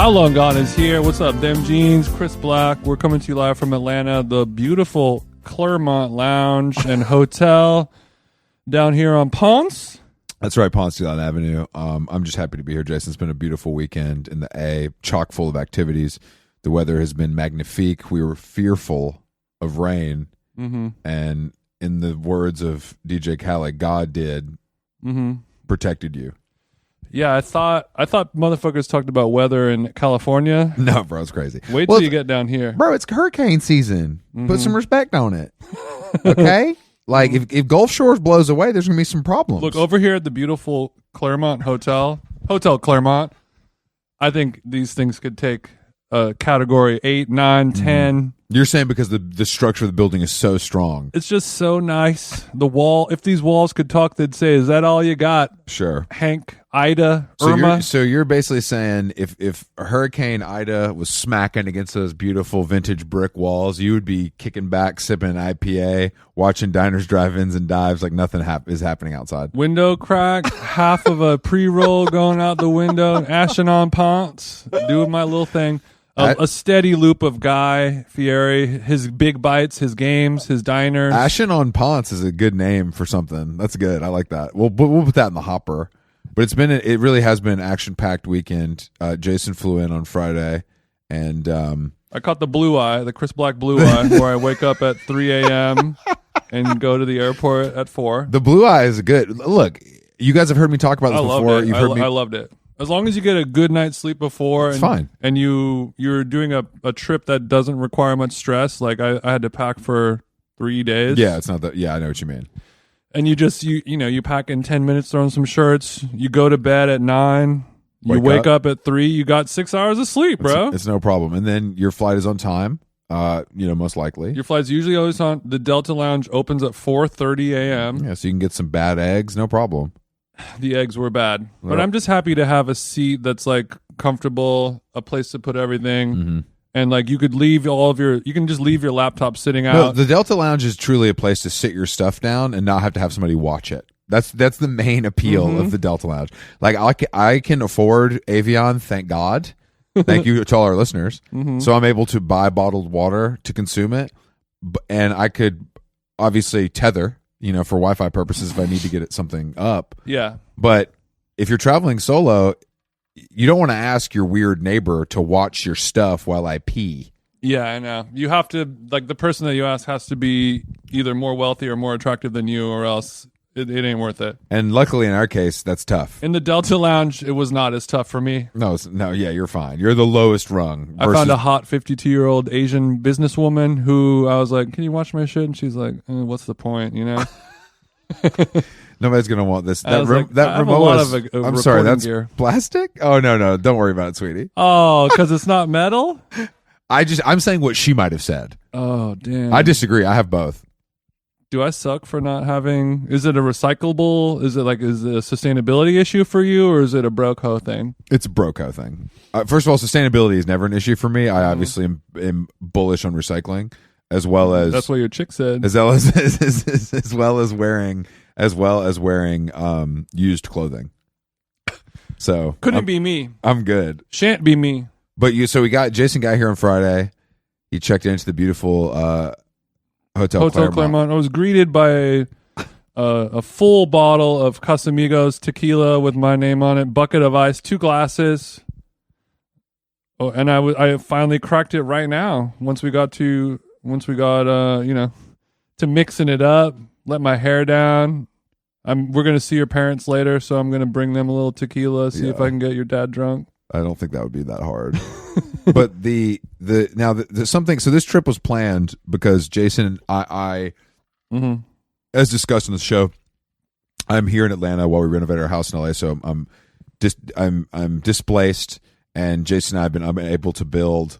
How Long Gone is here. What's up, Them Jeans? Chris Black. We're coming to you live from Atlanta, the beautiful Clermont Lounge and Hotel down here on Ponce. That's right, Ponce de Leon Avenue. I'm just happy to be here, Jason. It's been a beautiful weekend in the A, chock full of activities. The weather has been magnifique. We were fearful of rain, and in the words of DJ Khaled, God did protected you. Yeah, I thought motherfuckers talked about weather in California. No, bro, it's crazy. Wait till you get down here. Bro, it's hurricane season. Put some respect on it. Okay? Like, if Gulf Shores blows away, there's going to be some problems. Look, over here at the beautiful Clermont Hotel Clermont, I think these things could take category 8, 9, 10. You're saying because the structure of the building is so strong. It's just so nice. The wall, if these walls could talk, they'd say, is that all you got? Sure. Hank, Ida, Irma? So you're basically saying if Hurricane Ida was smacking against those beautiful vintage brick walls, you would be kicking back, sipping an IPA, watching diners, drive-ins, and dives like nothing is happening outside. Window crack, half of a pre-roll going out the window, ashing on Ponce, doing my little thing. A steady loop of Guy Fieri, his big bites, his games, his diners. Ashen on Ponce is a good name for something. That's good. I like that. We'll put that in the hopper. But it really has been an action-packed weekend. Jason flew in on Friday, and I caught the blue eye, the Chris Black blue eye, where I wake up at 3 a.m. and go to the airport at 4. The blue eye is good. Look, you guys have heard me talk about this before. I loved it. As long as you get a good night's sleep before, it's fine. And you're doing a trip that doesn't require much stress. Like I had to pack for 3 days. Yeah, it's not that. Yeah, I know what you mean. And you pack in 10 minutes, throw in some shirts. You go to bed at 9. You wake up at 3. You got 6 hours of sleep, bro. It's no problem. And then your flight is on time. Most likely your flight's usually always on. The Delta Lounge opens at 4:30 a.m. Yeah, so you can get some bad eggs, no problem. The eggs were bad, but I'm just happy to have a seat that's like comfortable, a place to put everything, and like you can just leave your laptop sitting out. No, the Delta Lounge is truly a place to sit your stuff down and not have somebody watch it. That's the main appeal of the Delta Lounge. Like I can afford Avion, thank God. Thank you to all our listeners. So I'm able to buy bottled water to consume it, and I could obviously tether. For Wi-Fi purposes, if I need to get something up. Yeah. But if you're traveling solo, you don't want to ask your weird neighbor to watch your stuff while I pee. Yeah, I know. You have to, like, the person that you ask has to be either more wealthy or more attractive than you, or else it ain't worth it. And luckily, in our case, that's tough. In the Delta Lounge, it was not as tough for me. No, yeah, you're fine. You're the lowest rung. I found a hot 52-year-old Asian businesswoman who I was like, "Can you watch my shit?" And she's like, "What's the point?" Nobody's gonna want this. That remote is. I'm sorry, that's gear. Plastic. Oh no, don't worry about it, sweetie. Oh, because it's not metal. I'm saying what she might have said. Oh damn. I disagree. I have both. Do I suck for not having? Is it a recyclable? Is it a sustainability issue for you, or is it a broke hoe thing? It's a broke hoe thing. First of all, sustainability is never an issue for me. I obviously am bullish on recycling, as well as that's what your chick said. As well as wearing used clothing. So couldn't be me. I'm good. Shan't be me. But Jason got here on Friday. He checked into the beautiful Hotel Clermont. I was greeted by a full bottle of Casamigos tequila with my name on it, bucket of ice, 2 glasses. Oh, and I finally cracked it right now. Once we got to mixing it up, let my hair down. We're gonna see your parents later, so I'm gonna bring them a little tequila, see if I can get your dad drunk. I don't think that would be that hard. But the something. So this trip was planned because Jason and I as discussed in the show, I'm here in Atlanta while we renovate our house in LA. So I'm displaced, and Jason and I have been unable to build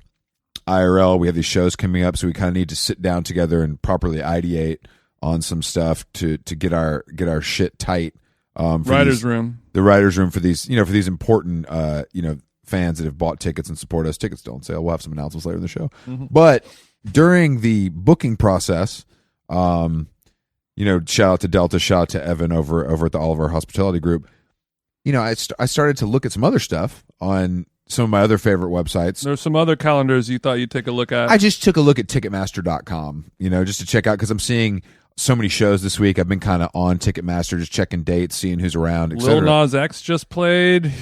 IRL. We have these shows coming up, so we kind of need to sit down together and properly ideate on some stuff to get our shit tight. Writer's room. The writer's room for these, for these important, fans that have bought tickets and support us. Tickets still on sale. We'll have some announcements later in the show. But during the booking process, shout out to Delta, shout out to Evan over at the Oliver Hospitality Group. I started to look at some other stuff on some of my other favorite websites. There's some other calendars you thought you'd take a look at. I just took a look at Ticketmaster.com, just to check out, because I'm seeing so many shows this week. I've been kind of on Ticketmaster, just checking dates, seeing who's around, etc. Lil Nas X just played.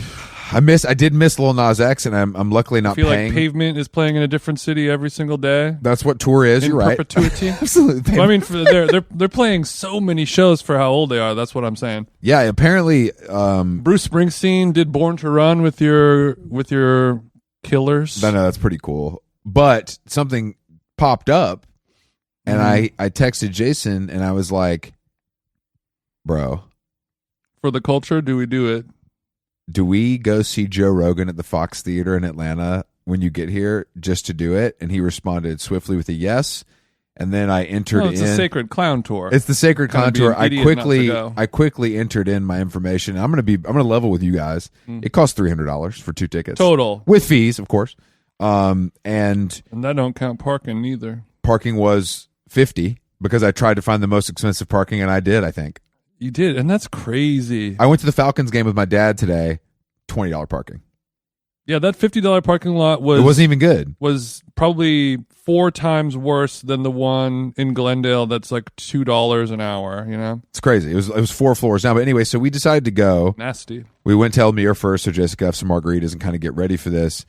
I did miss Lil Nas X, and I'm luckily not paying. I feel paying. like Pavement is playing in a different city every single day. That's what tour is. In You're right. perpetuity. Absolutely. Well, I mean, they're playing so many shows for how old they are. That's what I'm saying. Yeah, apparently, Bruce Springsteen did Born to Run with your Killers. I know that's pretty cool. But something popped up, and I texted Jason, and I was like, "Bro, for the culture, do we do it? Do we go see Joe Rogan at the Fox Theater in Atlanta when you get here just to do it?" And he responded swiftly with a yes. And then I entered it's a Sacred Clown Tour. It's the Sacred Clown Tour. I quickly entered in my information. I'm gonna level with you guys. It costs $300 for 2 tickets total, with fees, of course. And that don't count parking either. Parking was $50 because I tried to find the most expensive parking, and I did. I think you did, and that's crazy. I went to the Falcons game with my dad today. $20 parking. Yeah, that $50 parking lot it wasn't even good. Was probably 4 times worse than the one in Glendale that's like $2 an hour, It's crazy. It was 4 floors down. But anyway, so we decided to go. Nasty. We went to Elmere first so Jessica could have some margaritas and kind of get ready for this.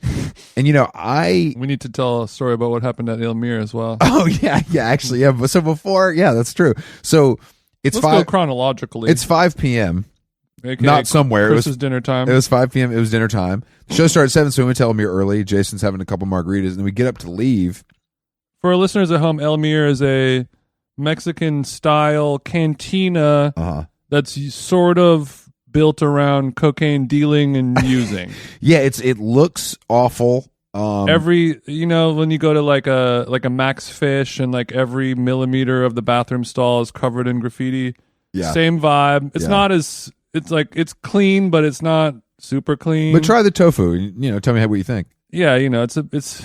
And we need to tell a story about what happened at Elmere as well. Oh yeah, actually, yeah. So before, yeah, that's true. So let's go chronologically. It's 5 p.m. AKA not somewhere. Chris's dinner time. It was 5 p.m. It was dinner time. The show started at 7, so we went to Elmere early. Jason's having a couple margaritas, and we get up to leave. For our listeners at home, Elmere is a Mexican-style cantina that's sort of built around cocaine dealing and using. Yeah, it looks awful. Every when you go to like a Max Fish, and like every millimeter of the bathroom stall is covered in graffiti. Yeah. Same vibe. It's not as it's clean, but it's not super clean. But try the tofu. Tell me what you think. Yeah, it's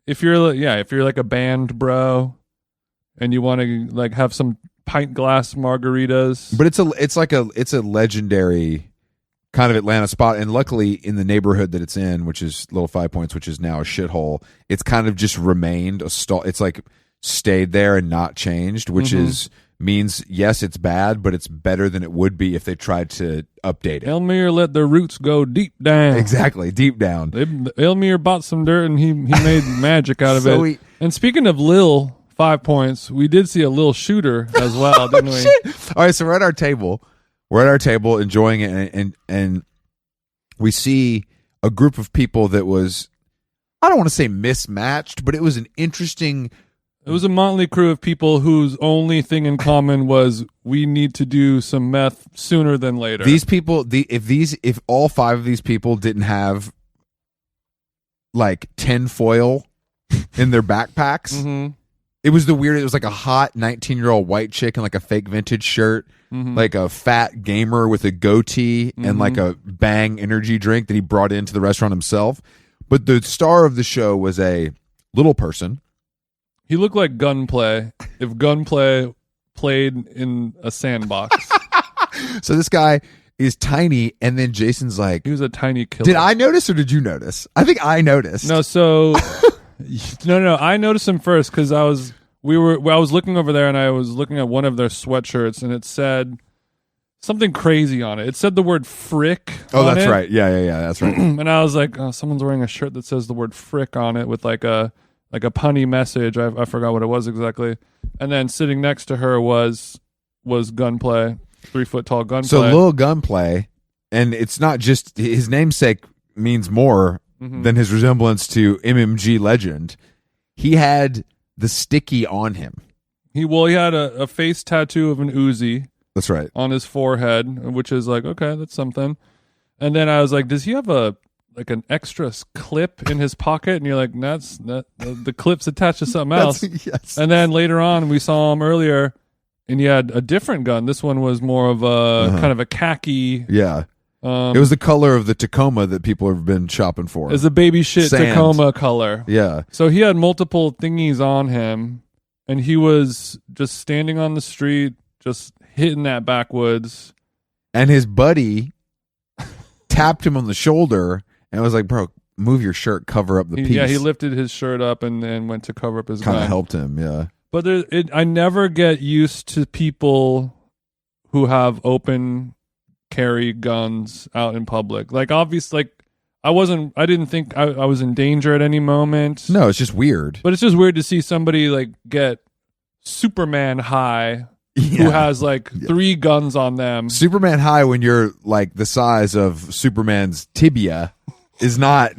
if you're like a band bro, and you want to like have some pint glass margaritas. But it's a legendary kind of Atlanta spot, and luckily in the neighborhood that it's in, which is Little 5 Points, which is now a shithole, it's kind of just remained a stall. It's like stayed there and not changed, which means yes, it's bad, but it's better than it would be if they tried to update it. Elmere let their roots go deep down. Exactly, deep down. Elmere bought some dirt, and he made magic out of it. And speaking of Lil 5 Points, we did see a Lil Shooter as well, didn't we? All right, so we're at our table. We're at our table enjoying it, and we see a group of people that was, I don't want to say mismatched, but it was an interesting. It was a motley crew of people whose only thing in common was we need to do some meth sooner than later. These people, if all 5 of these people didn't have like tinfoil in their backpacks, it was the weirdest. It was like a hot 19-year-old white chick in like a fake vintage shirt, like a fat gamer with a goatee and like a Bang energy drink that he brought into the restaurant himself. But the star of the show was a little person. He looked like Gunplay if Gunplay played in a sandbox. So this guy is tiny, and then Jason's like, he was a tiny killer. Did I notice or did you notice? I think I noticed. No, so no. I noticed him first because I was looking over there, and I was looking at one of their sweatshirts, and it said something crazy on it. It said the word frick. Oh, that's right. Yeah, that's right. And I was like, oh, someone's wearing a shirt that says the word frick on it with like a punny message. I forgot what it was exactly. And then sitting next to her was Gunplay, 3 foot tall Gunplay. So Lil Gunplay, and it's not just his namesake means more than his resemblance to MMG legend. He had the sticky on him. He had a face tattoo of an Uzi. That's right. On his forehead, which is like, okay, that's something. And then I was like, does he have an extra clip in his pocket? And you're like, the clip's attached to something else. Yes. And then later on, we saw him earlier, and he had a different gun. This one was more of a kind of a khaki. Yeah. It was the color of the Tacoma that people have been shopping for. It's a baby shit Sand. Tacoma color. Yeah. So he had multiple thingies on him, and he was just standing on the street, just hitting that backwoods. And his buddy tapped him on the shoulder and was like, bro, move your shirt, cover up the piece. Yeah, he lifted his shirt up and then went to cover up his gun. Kind of helped him, yeah. But I never get used to people who have open carry guns out in public. Like, obviously, like, I didn't think I was in danger at any moment. No, it's just weird. But it's just weird to see somebody, like, get Superman high who has, like, 3 guns on them. Superman high when you're, like, the size of Superman's tibia is not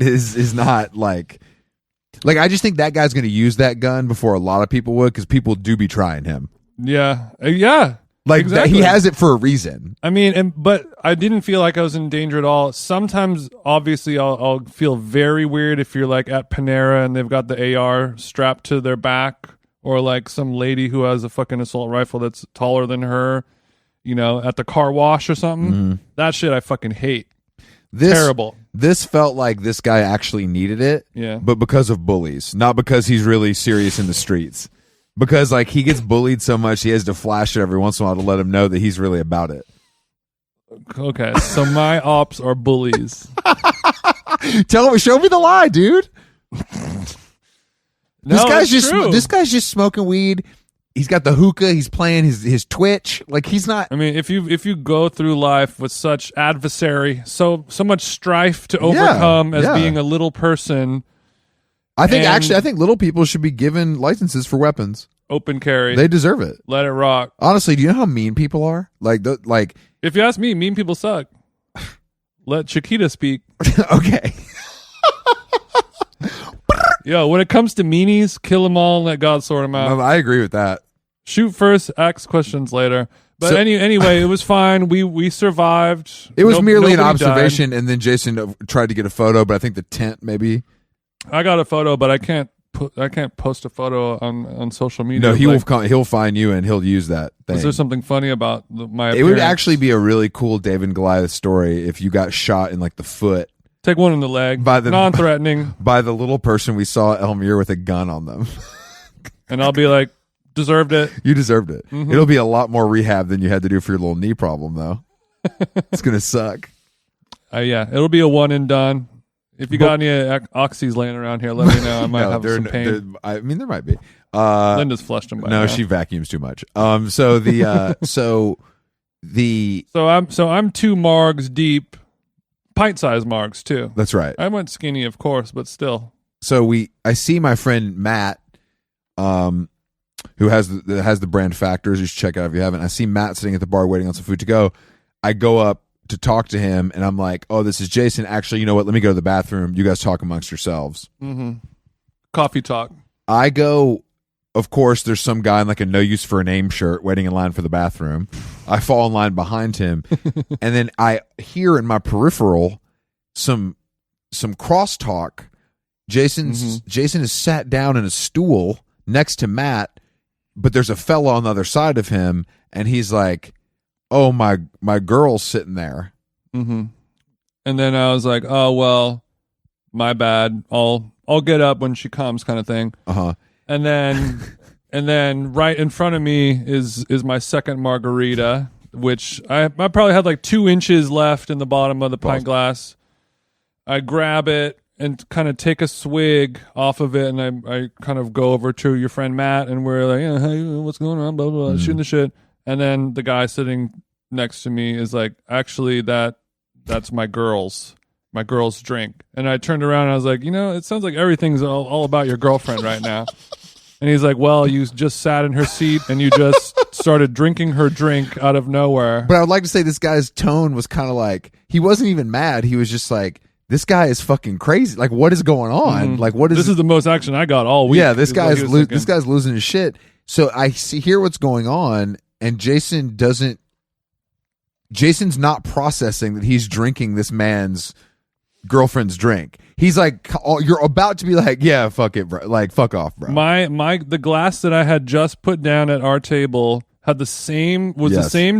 like I just think that guy's going to use that gun before a lot of people would, because people do be trying him. Yeah. Yeah. Like, exactly. He has it for a reason. I mean, but I didn't feel like I was in danger at all. Sometimes, obviously, I'll feel very weird if you're, like, at Panera and they've got the AR strapped to their back, or, like, some lady who has a fucking assault rifle that's taller than her, you know, at the car wash or something. Mm-hmm. That shit I fucking hate. Terrible. This felt like this guy actually needed it, but because of bullies, not because he's really serious in the streets. Because, like, he gets bullied so much, he has to flash it every once in a while to let him know that he's really about it. Okay, so my ops are bullies. Show me the lie, dude. No, this guy's just smoking weed. He's got the hookah. He's playing his Twitch. Like, he's not. I mean, if you go through life with such adversary, so much strife to overcome as being a little person, I think little people should be given licenses for weapons. Open carry. They deserve it. Let it rock. Honestly, do you know how mean people are? Like, if you ask me, mean people suck. Let Chiquita speak. Okay. Yo, when it comes to meanies, kill them all and let God sort them out. I agree with that. Shoot first, ask questions later. But anyway, it was fine. We survived. It was merely an observation, and then Jason tried to get a photo, but I think the tent maybe. I got a photo, but I can't post a photo on social media. No, he'll find you and he'll use that thing. Is there something funny about my appearance? It would actually be a really cool David and Goliath story if you got shot in, like, the foot. Take one in the leg. Non-threatening. By the little person we saw at Elmere with a gun on them. And I'll be like, deserved it. You deserved it. Mm-hmm. It'll be a lot more rehab than you had to do for your little knee problem, though. It's going to suck. Yeah, it'll be a one and done. If you got any oxys laying around here, let me know. I might have some pain. I mean, there might be. Linda's flushed them by now. No, she vacuums too much. So I'm 2 margs deep. Pint-sized margs, too. That's right. I went skinny, of course, but still. So I see my friend Matt, who has the brand Factors. You should check out if you haven't. I see Matt sitting at the bar waiting on some food to go. I go up to talk to him, and I'm like, "Oh, this is Jason. Actually, you know what? Let me go to the bathroom. You guys talk amongst yourselves." Mm-hmm. Coffee talk. I go. Of course, there's some guy in, like, a no use for a name shirt waiting in line for the bathroom. I fall in line behind him, and then I hear in my peripheral some crosstalk. Jason is sat down in a stool next to Matt, but there's a fella on the other side of him, and he's like, "Oh, my girl's sitting there." Mm-hmm. And then I was like, "Oh well, my bad. I'll get up when she comes," kind of thing. Uh-huh. And then right in front of me is my second margarita, which I probably had like 2 inches left in the bottom of the pint glass. I grab it and kind of take a swig off of it, and I kind of go over to your friend Matt, and we're like, "Yeah, hey, what's going on?" Blah blah blah, shooting the shit. And then the guy sitting next to me is like, "Actually, that's my girl's drink." And I turned around and I was like, "It sounds like everything's all about your girlfriend right now." And he's like, "Well, you just sat in her seat and you just started drinking her drink out of nowhere." But I would like to say this guy's tone was kind of like, he wasn't even mad. He was just like, this guy is fucking crazy. Like, what is going on? Mm-hmm. Like, what is this? Is the most action I got all week. Yeah, this guy's losing his shit. So I hear what's going on, and Jason's not processing that he's drinking this man's girlfriend's drink. He's like, you're about to be like, "Yeah, fuck it, bro. Like, fuck off, bro." The glass that I had just put down at our table had the same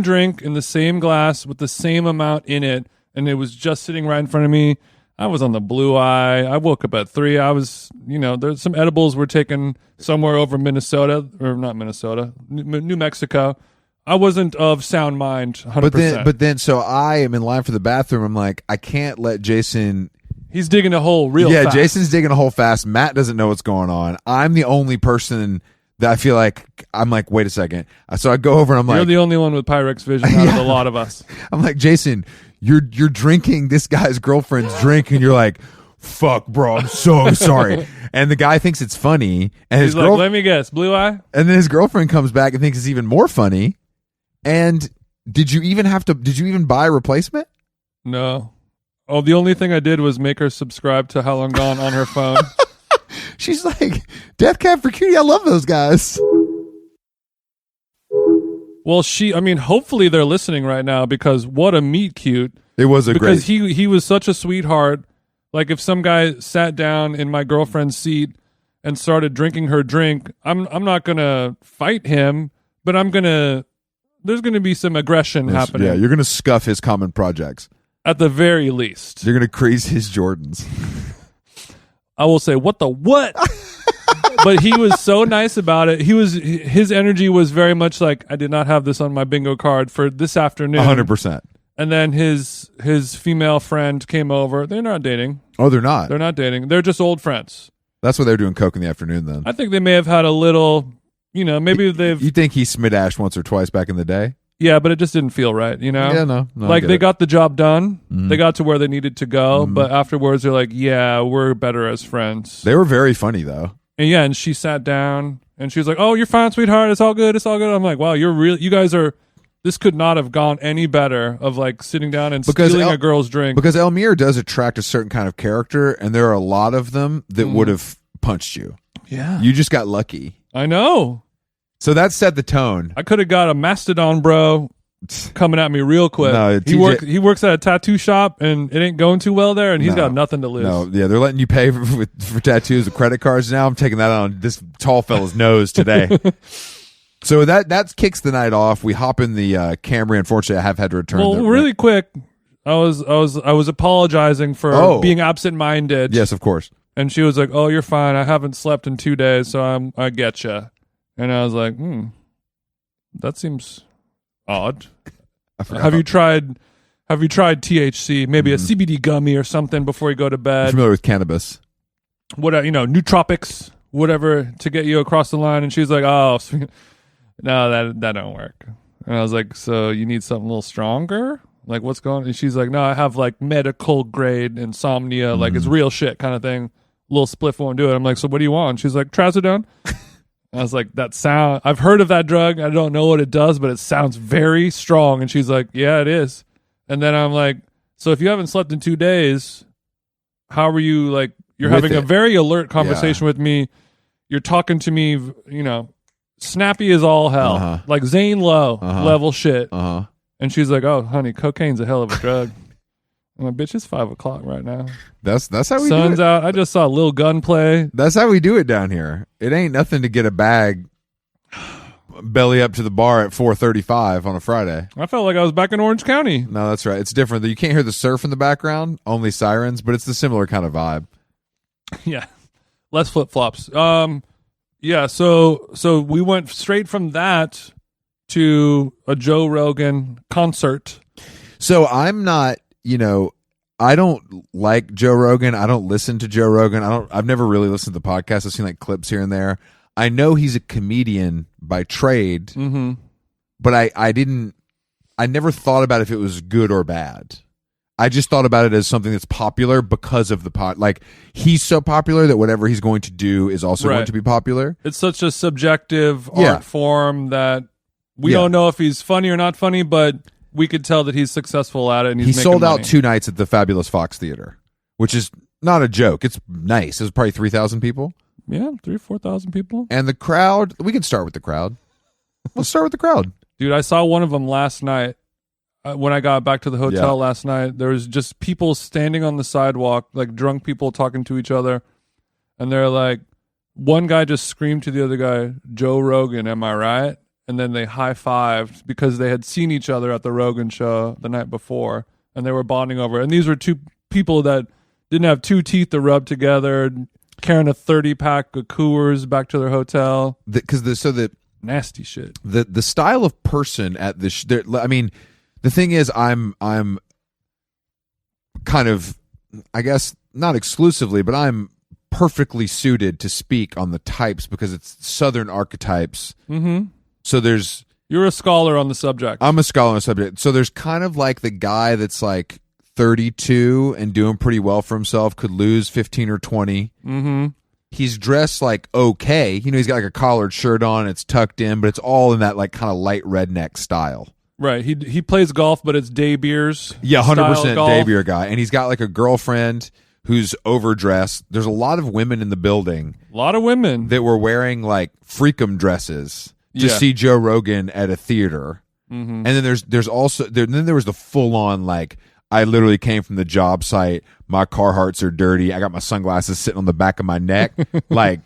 drink in the same glass with the same amount in it, and it was just sitting right in front of me. I was on the blue eye. I woke up at 3. I was, there's some edibles were taken somewhere over Minnesota, or not Minnesota, New Mexico. I wasn't of sound mind 100%. But then, so I am in line for the bathroom. I'm like, I can't let Jason He's digging a hole real Yeah, fast. Jason's digging a hole fast. Matt doesn't know what's going on. I'm the only person that I feel like I'm like, wait a second. So I go over and I'm You're like, the only one with Pyrex vision out of a lot of us. I'm like, Jason, you're drinking this guy's girlfriend's drink, and you're like, fuck, bro, I'm so sorry. And the guy thinks it's funny, and He's like, let me guess, blue eye? and then his girlfriend comes back and thinks it's even more funny. And did you even buy a replacement? No. Oh, the only thing I did was make her subscribe to How Long Gone on her phone. She's like, Death Cab for Cutie, I love those guys. Well, hopefully they're listening right now, because what a meet cute. It was Because he was such a sweetheart. Like, if some guy sat down in my girlfriend's seat and started drinking her drink, I'm not gonna fight him, but there's gonna be some aggression happening. Yeah, you're gonna scuff his common projects. At the very least. You're gonna crease his Jordans. I will say, what? But he was so nice about it. His energy was very much like, I did not have this on my bingo card for this afternoon. 100%. And then his female friend came over. They're not dating. Oh, they're not. They're not dating. They're just old friends. That's why they're doing coke in the afternoon then. I think they may have had a little, maybe they've... You think he smid-ashed once or twice back in the day? Yeah, but it just didn't feel right, Yeah, no. Like, they got the job done. Mm-hmm. They got to where they needed to go. But afterwards, they're like, yeah, we're better as friends. They were very funny, though. And she sat down, and she was like, oh, you're fine, sweetheart. It's all good. It's all good. I'm like, wow, you guys are... This could not have gone any better, of like sitting down and stealing a girl's drink. Because Elmire does attract a certain kind of character, and there are a lot of them that would have punched you. Yeah. You just got lucky. I know. So that set the tone. I could have got a mastodon bro coming at me real quick. No, he works at a tattoo shop, and it ain't going too well there, and he's got nothing to lose. No, yeah, they're letting you pay for tattoos with credit cards now. I'm taking that on this tall fella's nose today. So that kicks the night off. We hop in the Camry. Unfortunately, I have had to return. Well, really quick, I was apologizing for being absent-minded. Yes, of course. And she was like, "Oh, you're fine. I haven't slept in 2 days, so I get you." And I was like, that seems odd. Have you tried THC? Maybe a CBD gummy or something before you go to bed? I'm familiar with cannabis. What nootropics, whatever, to get you across the line? And she's like, "Oh, no, that don't work." And I was like, "So you need something a little stronger? Like, what's going on?" And she's like, "No, I have like medical grade insomnia, like it's real shit kind of thing. A little spliff won't do it." I'm like, "So what do you want?" And she's like, "Trazodone." I was like, I've heard of that drug. I don't know what it does, but it sounds very strong. And she's like, "Yeah, it is." And then I'm like, "So if you haven't slept in 2 days, how are you like, you're having a very alert conversation with me. You're talking to me, snappy as all hell, like Zane Lowe level shit." And she's like, "Oh, honey, cocaine's a hell of a drug." I'm like, "Bitch, it's 5 o'clock right now. That's how we Sun's do it. out. I just saw Lil Gunplay." That's how we do it down here. It ain't nothing to get a bag belly up to the bar at 4:35 on a Friday. I felt like I was back in Orange County. No, that's right. It's different. You can't hear the surf in the background, only sirens, but it's the similar kind of vibe. Yeah, less flip flops. Yeah. So we went straight from that to a Joe Rogan concert. So I'm not, I don't like Joe Rogan. I don't listen to Joe Rogan. I've never really listened to the podcast. I've seen like clips here and there. I know he's a comedian by trade, but I never thought about if it was good or bad. I just thought about it as something that's popular because of the pod. Like, he's so popular that whatever he's going to do is also going to be popular. It's such a subjective art form that we don't know if he's funny or not funny, but we could tell that he's successful at it. And he sold out 2 nights at the Fabulous Fox Theater, which is not a joke. It's nice. It was probably 3,000 people. Yeah, 3,000 or 4,000 people. And the crowd, we can start with the crowd. Let's start with the crowd. Dude, I saw one of them last night. When I got back to the hotel last night, there was just people standing on the sidewalk, like drunk people talking to each other. And they're like, one guy just screamed to the other guy, "Joe Rogan, am I right?" And then they high-fived because they had seen each other at the Rogan show the night before. And they were bonding over it. And these were 2 people that didn't have 2 teeth to rub together, carrying a 30-pack of Coors back to their hotel. Nasty shit. The style of person at this, the thing is, I'm kind of, I guess not exclusively, but I'm perfectly suited to speak on the types because it's Southern archetypes. Mm-hmm. So there's... You're a scholar on the subject. I'm a scholar on the subject. So there's kind of like the guy that's like 32 and doing pretty well for himself, could lose 15 or 20. Mm-hmm. He's dressed like okay. He's got like a collared shirt on, it's tucked in, but it's all in that like kind of light redneck style. Right. He plays golf, but it's day beers. Yeah, 100% golf. day beer guy. And he's got like a girlfriend who's overdressed. There's a lot of women in the building. A lot of women. That were wearing like freakum dresses to Yeah. see Joe Rogan at a theater. Mm-hmm. And then there's also then there was the full on like, I literally came from the job site. My Carhartts are dirty. I got my sunglasses sitting on the back of my neck, like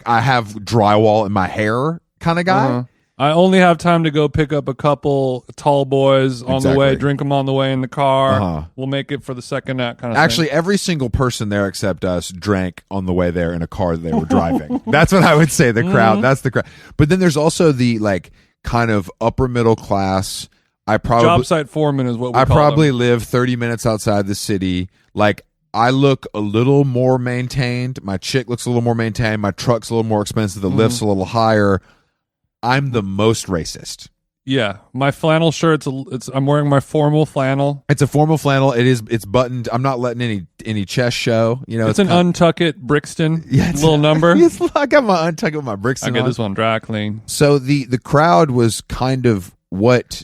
I have drywall in my hair kind of guy. Uh-huh. I only have time to go pick up a couple tall boys on the way, drink them on the way in the car. Uh-huh. We'll make it for the second act kind of Actually, thing. every single person there except us drank on the way there in a car that they were driving. That's what I would say. The crowd. That's the crowd. But then there's also the like kind of upper middle class. Job site foreman is what we I call probably them. live 30 minutes outside the city. Like, I look a little more maintained. My chick looks a little more maintained. My truck's a little more expensive. The lift's a little higher. I'm the most racist. Yeah, my flannel shirt. I'm wearing my formal flannel. It's a formal flannel. It's buttoned. I'm not letting any chest show. It's an untuck it Brixton little number. I got my untuck with my Brixton. I get on. this one dry clean. So the crowd was kind of what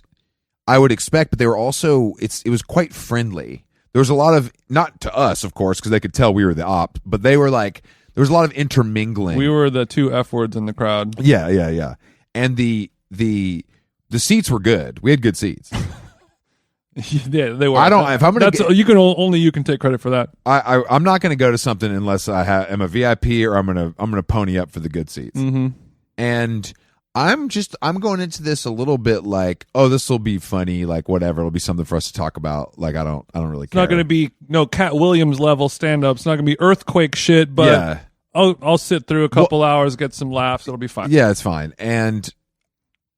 I would expect, but they were also it was quite friendly. There was a lot of, not to us, of course, because they could tell we were the op, but they were like, there was a lot of intermingling. We were the two F words in the crowd. Yeah. And the seats were good. We had good seats. Yeah, they were. I don't. If I'm gonna, only you can take credit for that. I'm not going to go to something unless am a VIP or I'm gonna pony up for the good seats. Mm-hmm. And I'm going into this a little bit like, oh, this will be funny, like whatever, it'll be something for us to talk about. Like I don't really care. It's not going to be no Cat Williams level stand up. It's not going to be earthquake shit. But yeah. I'll sit through a couple hours, get some laughs. It'll be fine. Yeah, it's fine. And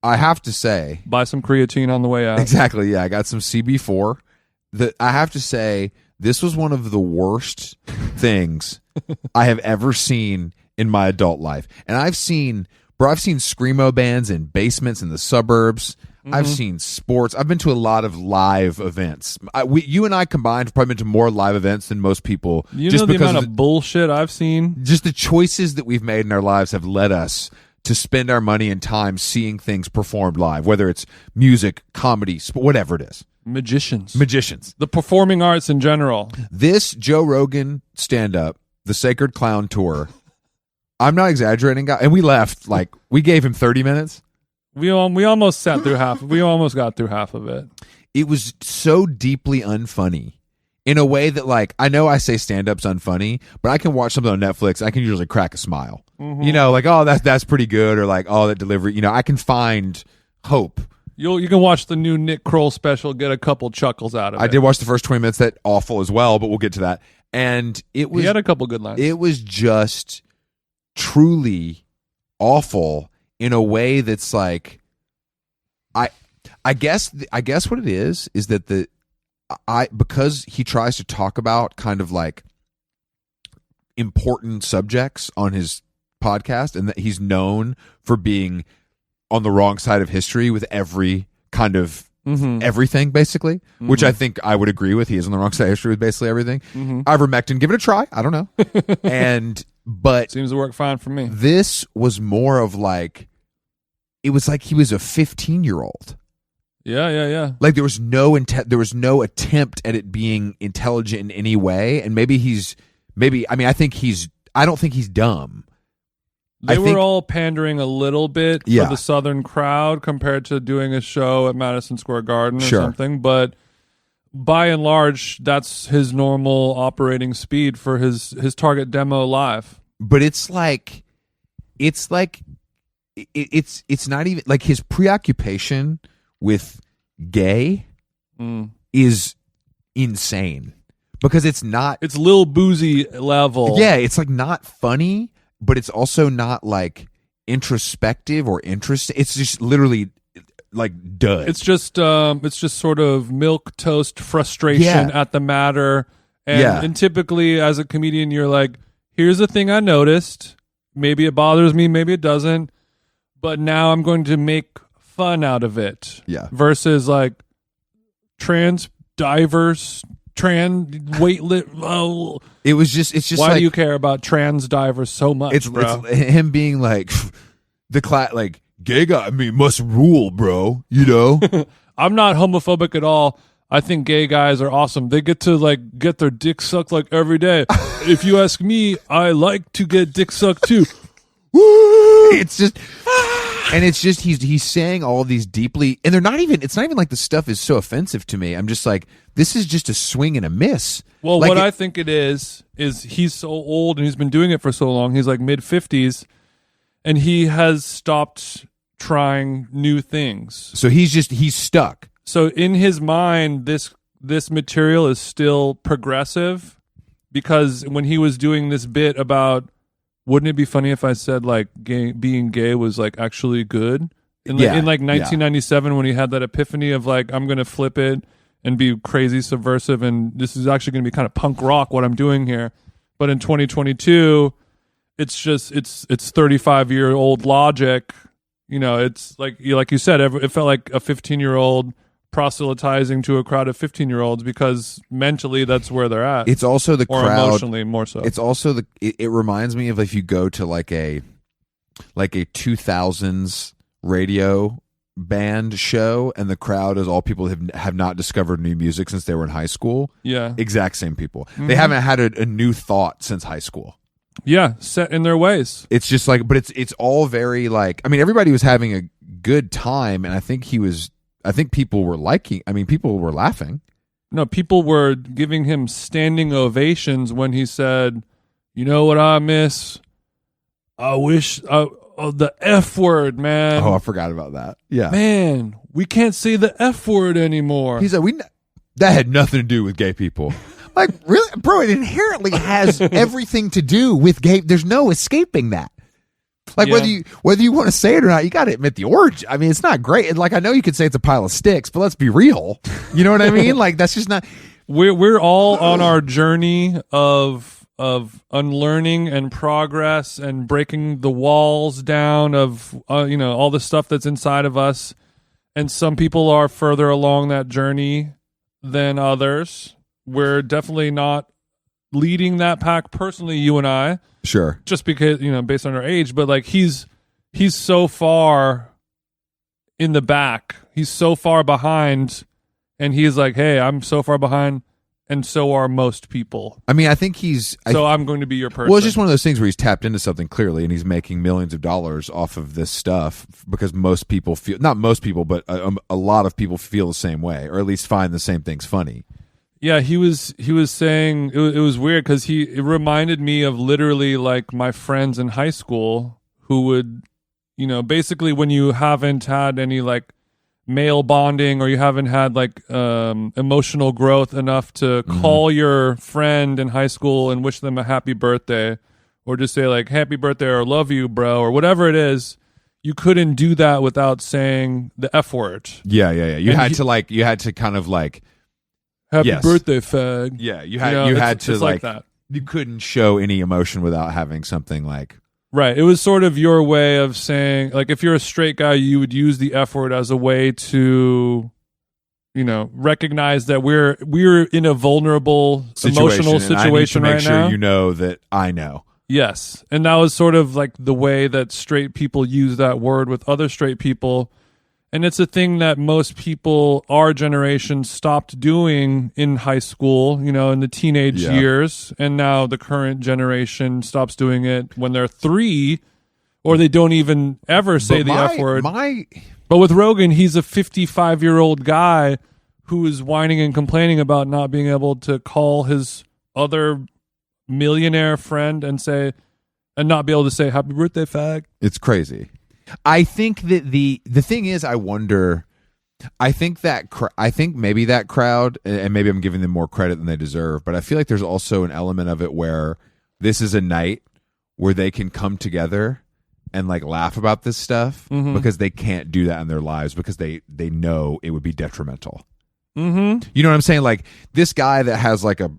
I have to say, buy some creatine on the way out. Exactly. Yeah, I got some CB4. I have to say, this was one of the worst things I have ever seen in my adult life. And I've seen screamo bands in basements in the suburbs. Mm-hmm. I've seen sports. I've been to a lot of live events. You and I combined have probably been to more live events than most people. You know the amount of bullshit I've seen? Just the choices that we've made in our lives have led us to spend our money and time seeing things performed live, whether it's music, comedy, whatever it is. Magicians. The performing arts in general. This Joe Rogan stand-up, the Sacred Clown Tour, I'm not exaggerating, guys. And we left, we gave him 30 minutes. We almost sat through half. We almost got through half of it. It was so deeply unfunny in a way that, I know I say stand-up's unfunny, but I can watch something on Netflix. I can usually crack a smile. Mm-hmm. Oh, that's pretty good. Or oh, that delivery. I can find hope. You can watch the new Nick Kroll special, get a couple chuckles out of it. I did watch the first 20 minutes. That awful as well, but we'll get to that. And he had a couple good lines. It was just truly awful in a way that's I guess what it is that because he tries to talk about kind of important subjects on his podcast, and that he's known for being on the wrong side of history with every kind of everything, basically, which I think I would agree with. He is on the wrong side of history with basically everything. Ivermectin, give it a try. I don't know. But seems to work fine for me. This was more of it was like he was a 15-year-old. Yeah. There was no attempt at it being intelligent in any way. And I don't think he's dumb. They were all pandering a little bit for the Southern crowd compared to doing a show at Madison Square Garden or something. But by and large, that's his normal operating speed for his target demo live. But it's not even his preoccupation with gay is insane, because it's Lil Boozy level. Yeah, it's not funny, but it's also not introspective or interesting. It's just literally dud. It's just sort of milk toast frustration at the matter And typically as a comedian, you're like, here's a thing I noticed. Maybe it bothers me, maybe it doesn't. But now I'm going to make fun out of it. Yeah. Versus like trans divers, trans weightlift. Oh, it's just why like, do you care about trans divers so much, bro? It's him being like like gay guy. I mean, must rule, bro. You know. I'm not homophobic at all. I think gay guys are awesome. They get to like get their dick sucked like every day. If you ask me, I like to get dick sucked too. It's just, and it's just he's saying all these deeply, and it's not even like the stuff is so offensive to me. I'm just like, this is just a swing and a miss. Well, like what I think it is he's so old and he's been doing it for so long. He's like mid-50s, and he has stopped trying new things. So he's stuck. So in his mind, this material is still progressive, because when he was doing this bit about, wouldn't it be funny if I said like being gay was like actually good? In like 1997, when he had that epiphany of like, I'm going to flip it and be crazy subversive, and this is actually going to be kind of punk rock what I'm doing here. But in 2022, it's just it's 35-year-old logic. You know, it's like you said, it felt like a 15-year-old proselytizing to a crowd of 15-year-olds, because mentally that's where they're at. It's also the or crowd, emotionally more so. It's also it reminds me of if you go to like a 2000s radio band show, and the crowd is all people who have not discovered new music since they were in high school. Yeah, exact same people. Mm-hmm. They haven't had a new thought since high school. Yeah, set in their ways. It's just like, but it's all very like, I mean, everybody was having a good time, and I think people were people were laughing. No, people were giving him standing ovations when he said, "You know what I miss? I wish the F word, man." Oh, I forgot about that. Yeah, man, we can't say the F word anymore. He's like, that had nothing to do with gay people. Like, really, bro? It inherently has everything to do with gay. There's no escaping that. Like, whether you want to say it or not, you got to admit the origin. I mean, it's not great. And like, I know you could say it's a pile of sticks, but let's be real. You know what I mean? Like, that's just not. We're all on our journey of unlearning and progress and breaking the walls down of all the stuff that's inside of us. And some people are further along that journey than others. We're definitely not leading that pack personally, you and I. Sure. Just because, based on our age, but like he's so far in the back. He's so far behind, and he's like, "Hey, I'm so far behind, and so are most people." I mean, I think I'm going to be your person. Well, it's just one of those things where he's tapped into something clearly, and he's making millions of dollars off of this stuff, because most people feel, not most people, but a lot of people feel the same way, or at least find the same things funny. Yeah, he was saying it was weird, because it reminded me of literally like my friends in high school who would, basically when you haven't had any like male bonding, or you haven't had like emotional growth enough to call your friend in high school and wish them a happy birthday, or just say like happy birthday or love you, bro, or whatever it is. You couldn't do that without saying the F word. Yeah. You had to kind of like, happy birthday, fag. Yeah, you had to like that. You couldn't show any emotion without having something like. Right. It was sort of your way of saying, like, if you're a straight guy, you would use the F word as a way to, recognize that we're in a vulnerable emotional situation right now. Make sure you know that I know. Yes, and that was sort of like the way that straight people use that word with other straight people. And it's a thing that most people, our generation, stopped doing in high school, in the teenage years. And now the current generation stops doing it when they're 3, or they don't even ever say the F word. But with Rogan, he's a 55-year-old guy who is whining and complaining about not being able to call his other millionaire friend and not be able to say, happy birthday, fag. It's crazy. I think that the thing is, I wonder. I think maybe that crowd, and maybe I'm giving them more credit than they deserve, but I feel like there's also an element of it where this is a night where they can come together and like laugh about this stuff, because they can't do that in their lives, because they know it would be detrimental. Mm-hmm. You know what I'm saying? Like this guy that has like a,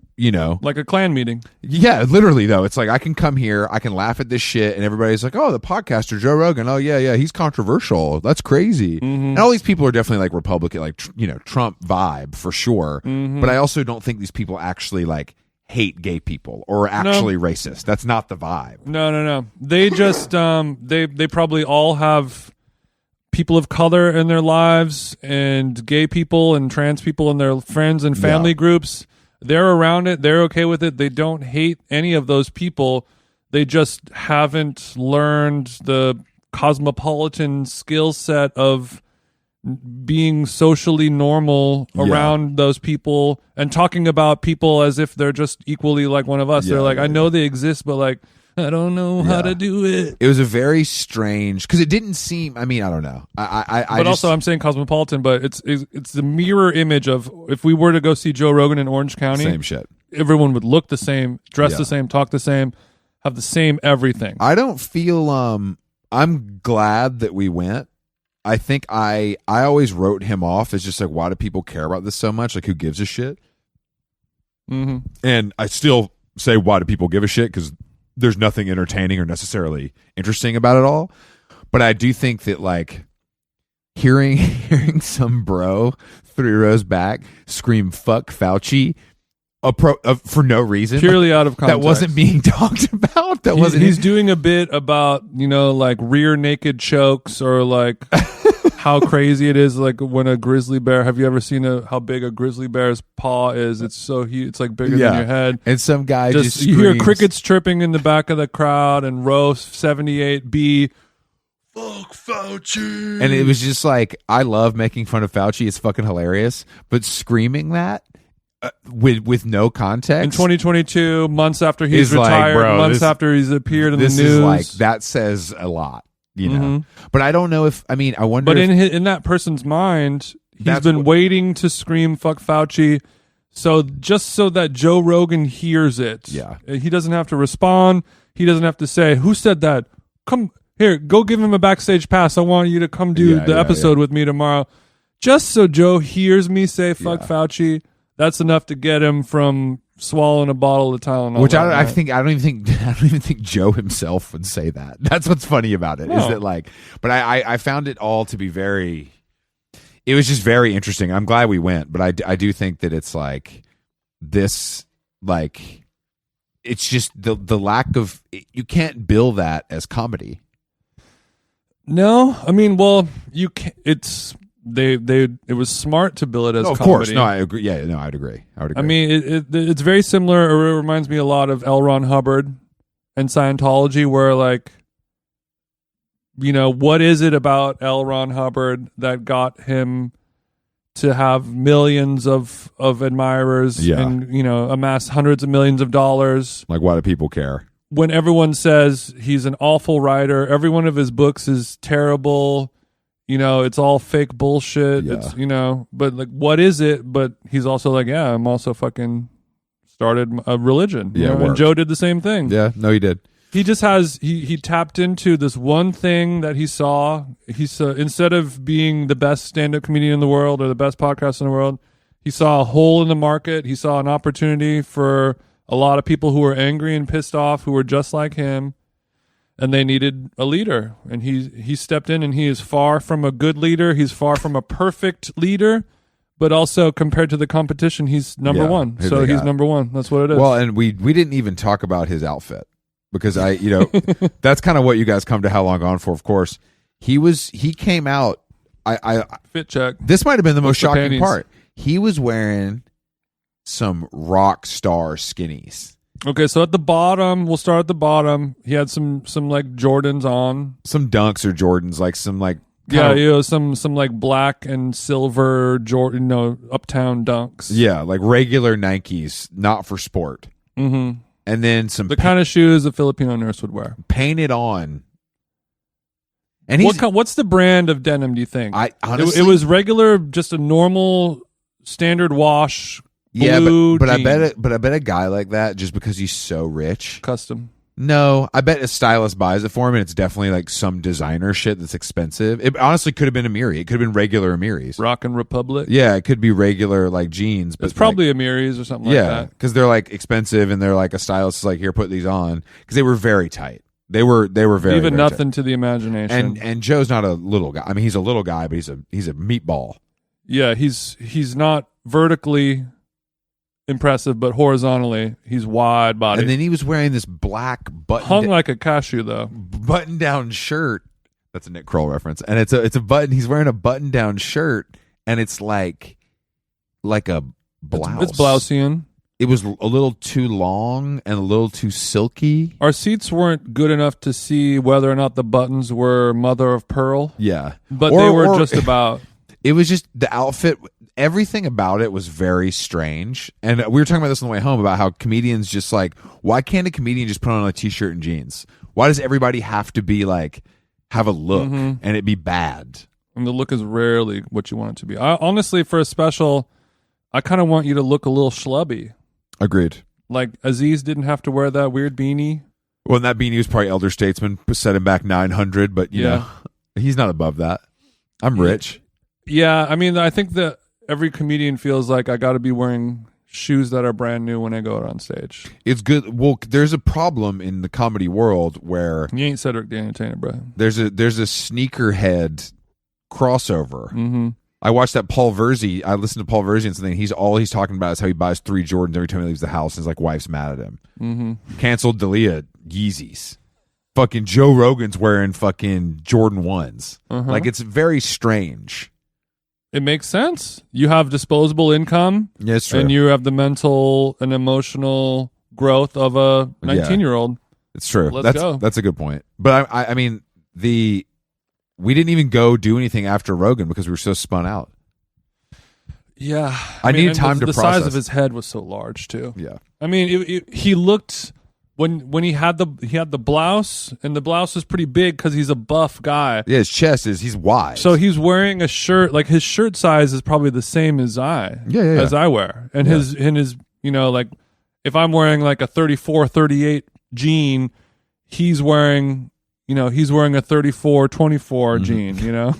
like a clan meeting. yeah, literally though. It's like I can come here, I can laugh at this shit, and everybody's like, "Oh, the podcaster Joe Rogan. Oh yeah, he's controversial. That's crazy." And all these people are definitely like Republican, like Trump vibe for sure. But I also don't think these people actually like hate gay people or are actually racist. That's not the vibe. No. They just they probably all have people of color in their lives and gay people and trans people in their friends and family groups. They're around it. They're okay with it. They don't hate any of those people. They just haven't learned the cosmopolitan skill set of being socially normal around those people and talking about people as if they're just equally like one of us. They're like, I know they exist, but like, I don't know how to do it. It was a very strange, because it didn't seem. I mean, I don't know. But also, I'm saying cosmopolitan, but it's the mirror image of if we were to go see Joe Rogan in Orange County. Same shit. Everyone would look the same, dress the same, talk the same, have the same everything. I don't feel. I'm glad that we went. I think I always wrote him off as just like, why do people care about this so much? Like, who gives a shit? And I still say, why do people give a shit? Because there's nothing entertaining or necessarily interesting about it all. But I do think that like hearing some bro 3 rows back scream "fuck Fauci" for no reason, purely out of context, that wasn't being talked about. That wasn't. He's doing a bit about like rear naked chokes or like how crazy it is, like when a grizzly bear. Have you ever seen how big a grizzly bear's paw is? It's so huge. It's like bigger than your head. And some guy just you hear crickets chirping in the back of the crowd, and row 78B. Fuck Fauci. And it was just like, I love making fun of Fauci. It's fucking hilarious. But screaming that with no context in 2022, months after he's retired, like, bro, months after he's appeared in the news, is like, that says a lot. But I don't know if, I wonder. But in that person's mind, he's been waiting to scream "fuck Fauci," so that Joe Rogan hears it. Yeah, he doesn't have to respond. He doesn't have to say, "Who said that?" Come here, go give him a backstage pass. I want you to come do the episode with me tomorrow. Just so Joe hears me say "fuck Fauci," that's enough to get him from swallowing a bottle of Tylenol. Which I don't even think Joe himself would say that. That's what's funny about it. Is that like, but I found it all to be very. It was just very interesting. I'm glad we went, but I do think that it's like this, like, it's just the lack of, you can't bill that as comedy. No, you can. It was smart to bill it as comedy. Of course. No, I agree. Yeah, no, I'd agree. It's very similar, or it reminds me a lot of L. Ron Hubbard and Scientology, where like, what is it about L. Ron Hubbard that got him to have millions of admirers and, amass hundreds of millions of dollars? Like, why do people care? When everyone says he's an awful writer, every one of his books is terrible. It's all fake bullshit. Yeah. It's, but like, what is it? But he's also like, yeah, I'm also fucking started a religion. And Joe did the same thing. Yeah, no, he did. He just has, he tapped into this one thing that he saw. Instead of being the best stand-up comedian in the world or the best podcast in the world, he saw a hole in the market. He saw an opportunity for a lot of people who were angry and pissed off, who were just like him. And they needed a leader, and he stepped in, and he is far from a good leader. He's far from a perfect leader, but also compared to the competition, he's number one. So he's number one. That's what it is. Well, and we didn't even talk about his outfit, because that's kind of what you guys come to How Long Gone for. Of course, he came out. I fit check. This might have been the most shocking part. He was wearing some rock star skinnies. Okay, so at the bottom, we'll start at the bottom. He had some like Jordans on, some Dunks or Jordans, like some like some like black and silver Jordan, Uptown Dunks. Yeah, like regular Nikes, not for sport. Mm-hmm. And then the kind of shoes a Filipino nurse would wear, painted on. And what's the brand of denim? Do you think? I honestly, it was regular, just a normal standard wash. Yeah, but I bet a guy like that, just because he's so rich, custom. No, I bet a stylist buys it for him, and it's definitely like some designer shit that's expensive. It honestly could have been Amiri. It could have been regular Amiris. Rockin' Republic. Yeah, it could be regular like jeans, but It's probably Amiris or something like yeah, that. because they're like expensive, and they're like a stylist is like, here, put these on, because they were very tight. They were very Leaving very nothing tight. to the imagination. And Joe's not a little guy. I mean, he's a little guy, but he's a meatball. Yeah, he's not vertically impressive, but horizontally he's wide body. And then he was wearing this black hung like a cashew though. button down shirt. That's a Nick Kroll reference, and it's a button. He's wearing a button down shirt, and it's like a blouse. It's Blousian. It was a little too long and a little too silky. Our seats weren't good enough to see whether or not the buttons were mother of pearl. Yeah, But they were just about. It was just the outfit. Everything about it was very strange. And we were talking about this on the way home about how comedians just like, why can't a comedian just put on a t-shirt and jeans? Why does everybody have to be like, have a look and it be bad? And the look is rarely what you want it to be. Honestly, for a special, I kind of want you to look a little schlubby. Agreed. Like Aziz didn't have to wear that weird beanie. Well, and that beanie was probably Elder Statesman, set him back 900, but you know, he's not above that. I'm rich. Yeah, I mean, I think that every comedian feels like I got to be wearing shoes that are brand new when I go out on stage. It's good. Well, there's a problem in the comedy world where You ain't Cedric the Entertainer, bro. there's a sneakerhead crossover. Mm-hmm. I watched that Paul Verzi. I listened to Paul Verzi and something. He's talking about is how he buys 3 Jordans every time he leaves the house. And his like wife's mad at him. Mm-hmm. Canceled D'Elia Yeezys. Fucking Joe Rogan's wearing fucking Jordan 1s. Like it's very strange. It makes sense. You have disposable income. Yeah, it's true. And you have the mental and emotional growth of a 19-year-old. It's true. Let's go. That's a good point. But I mean, we didn't even go do anything after Rogan because we were so spun out. Yeah. I needed time to the process. The size of his head was so large, too. Yeah. I mean, he looked... When he had the blouse, and the blouse was pretty big because he's a buff guy. Yeah, his chest he's wide. So he's wearing a shirt, like his shirt size is probably the same as as I wear. And his you know, like if I'm wearing like a 34, 38 jean, he's wearing a 34, 24 jean, you know?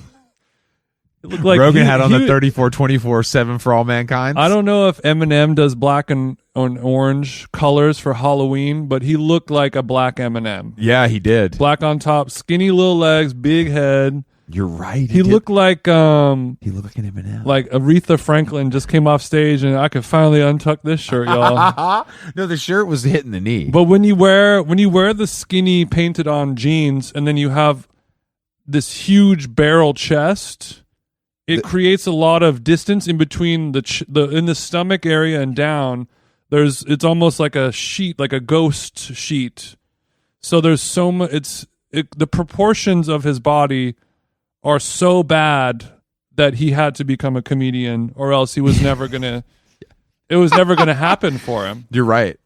It looked like Rogan had on the 34, 24, 7 for all mankind. I don't know if Eminem does black and orange colors for Halloween, but he looked like a black Eminem. Yeah, he did. Black on top, skinny little legs, big head. You're right. He looked like he looked like an Eminem. like Aretha Franklin just came off stage, and I could finally untuck this shirt, y'all. No, the shirt was hitting the knee. But when you wear the skinny painted on jeans, and then you have this huge barrel chest, it creates a lot of distance in between in the stomach area and down. It's almost like a sheet, like a ghost sheet. So there's so much. The proportions of his body are so bad that he had to become a comedian, or else he was never gonna. It was never gonna happen for him. You're right.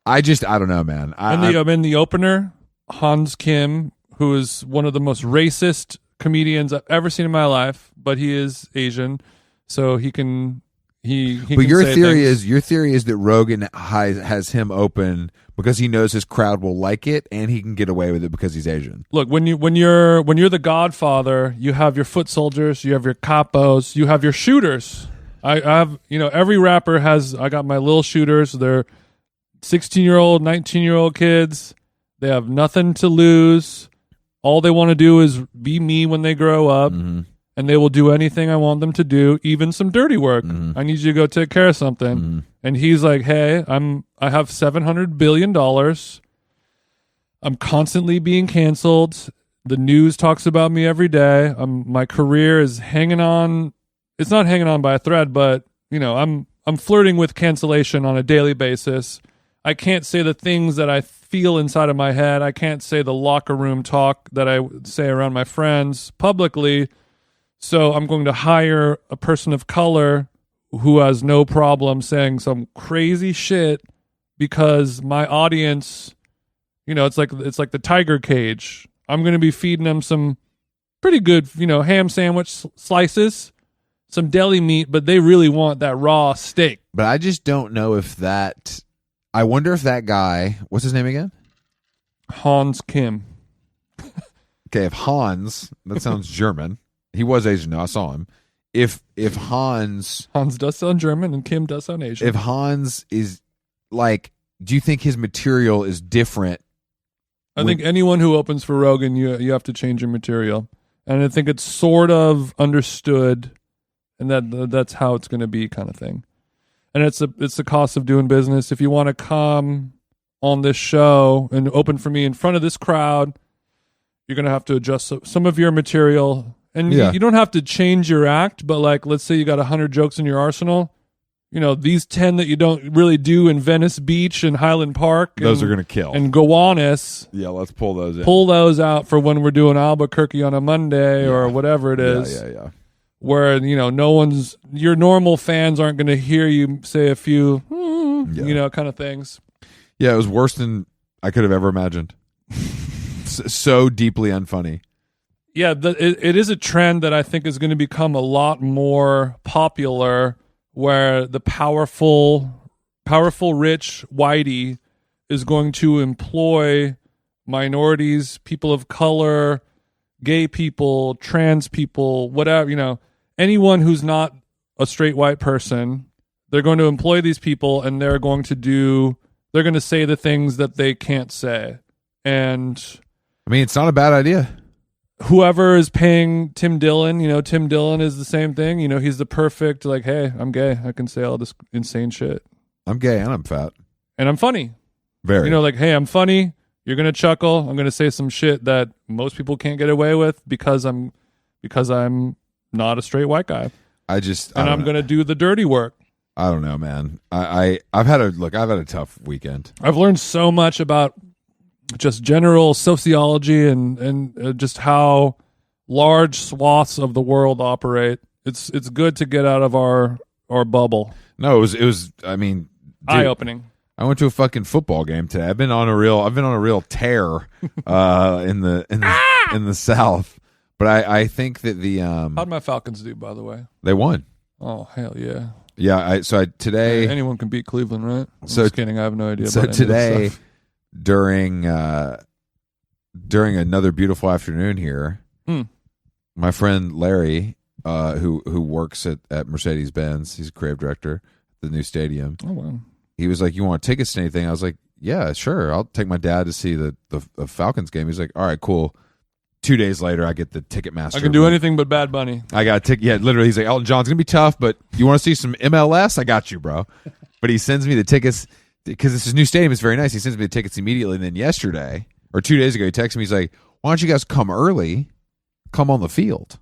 I don't know, man. In the opener, Hans Kim, who is one of the most racist comedians I've ever seen in my life, but he is Asian, so he can. But your theory is that Rogan has him open because he knows his crowd will like it, and he can get away with it because he's Asian. Look, when you're the Godfather, you have your foot soldiers, you have your capos, you have your shooters. I have every rapper has. I got my little shooters. They're 16-year-old, 19-year-old kids. They have nothing to lose. All they want to do is be me when they grow up. Mm-hmm. And they will do anything I want them to do, even some dirty work. I need you to go take care of something. And he's like, hey, I have $700 billion. I'm constantly being canceled. The news talks about me every day. My career is hanging on. It's not hanging on by a thread, but I'm flirting with cancellation on a daily basis. I can't say the things that I feel inside of my head. I can't say the locker room talk that I say around my friends publicly. So I'm going to hire a person of color who has no problem saying some crazy shit because my audience, it's like the tiger cage. I'm going to be feeding them some pretty good, ham sandwich slices, some deli meat, but they really want that raw steak. But I just don't know if that. I wonder if that guy. What's his name again? Hans Kim. Okay, if Hans, that sounds German. He was Asian. No, I saw him. If Hans does sound German and Kim does sound Asian. If Hans is like, do you think his material is different? I think anyone who opens for Rogan, you have to change your material, and I think it's sort of understood, and that's how it's going to be, kind of thing. And it's the cost of doing business. If you want to come on this show and open for me in front of this crowd, you're going to have to adjust some of your material. And you don't have to change your act, but like, let's say you got 100 jokes in your arsenal. You know, these 10 that you don't really do in Venice Beach and Highland Park. Those are going to kill. And Gowanus. Yeah, let's pull those in. Pull those out for when we're doing Albuquerque on a Monday or whatever it is. Yeah. Where, your normal fans aren't going to hear you say a few, kind of things. Yeah, it was worse than I could have ever imagined. So deeply unfunny. Yeah, it is a trend that I think is going to become a lot more popular, where the powerful rich whitey is going to employ minorities, people of color, gay people, trans people, whatever, anyone who's not a straight white person. They're going to employ these people, and they're going to say the things that they can't say. And I mean, it's not a bad idea. Whoever is paying Tim Dillon, Tim Dillon is the same thing. He's the perfect, like, hey, I'm gay. I can say all this insane shit. I'm gay and I'm fat. And I'm funny. Very. Like, hey, I'm funny. You're going to chuckle. I'm going to say some shit that most people can't get away with because I'm not a straight white guy. I'm going to do the dirty work. I don't know, man. I've had a tough weekend. I've learned so much about just general sociology and just how large swaths of the world operate. It's good to get out of our bubble. No, it was. I mean, eye opening. I went to a fucking football game today. I've been on a real tear in the South. But I think that how'd my Falcons do, by the way? They won. Oh, hell yeah. Yeah, today anyone can beat Cleveland, right? I'm just kidding. I have no idea. So about today, during another beautiful afternoon here, my friend Larry, who works at Mercedes-Benz, he's a creative director at the new stadium. Oh wow! He was like, "You want tickets to anything?" I was like, "Yeah, sure. I'll take my dad to see the Falcons game." He's like, "All right, cool." 2 days later, I get the Ticketmaster. I can do anything but Bad Bunny. I got a ticket. Yeah, literally, he's like, Elton John's going to be tough, but you want to see some MLS? I got you, bro. But he sends me the tickets because this is new stadium. It's very nice. He sends me the tickets immediately. And then yesterday, or 2 days ago, he texted me. He's like, why don't you guys come early? Come on the field.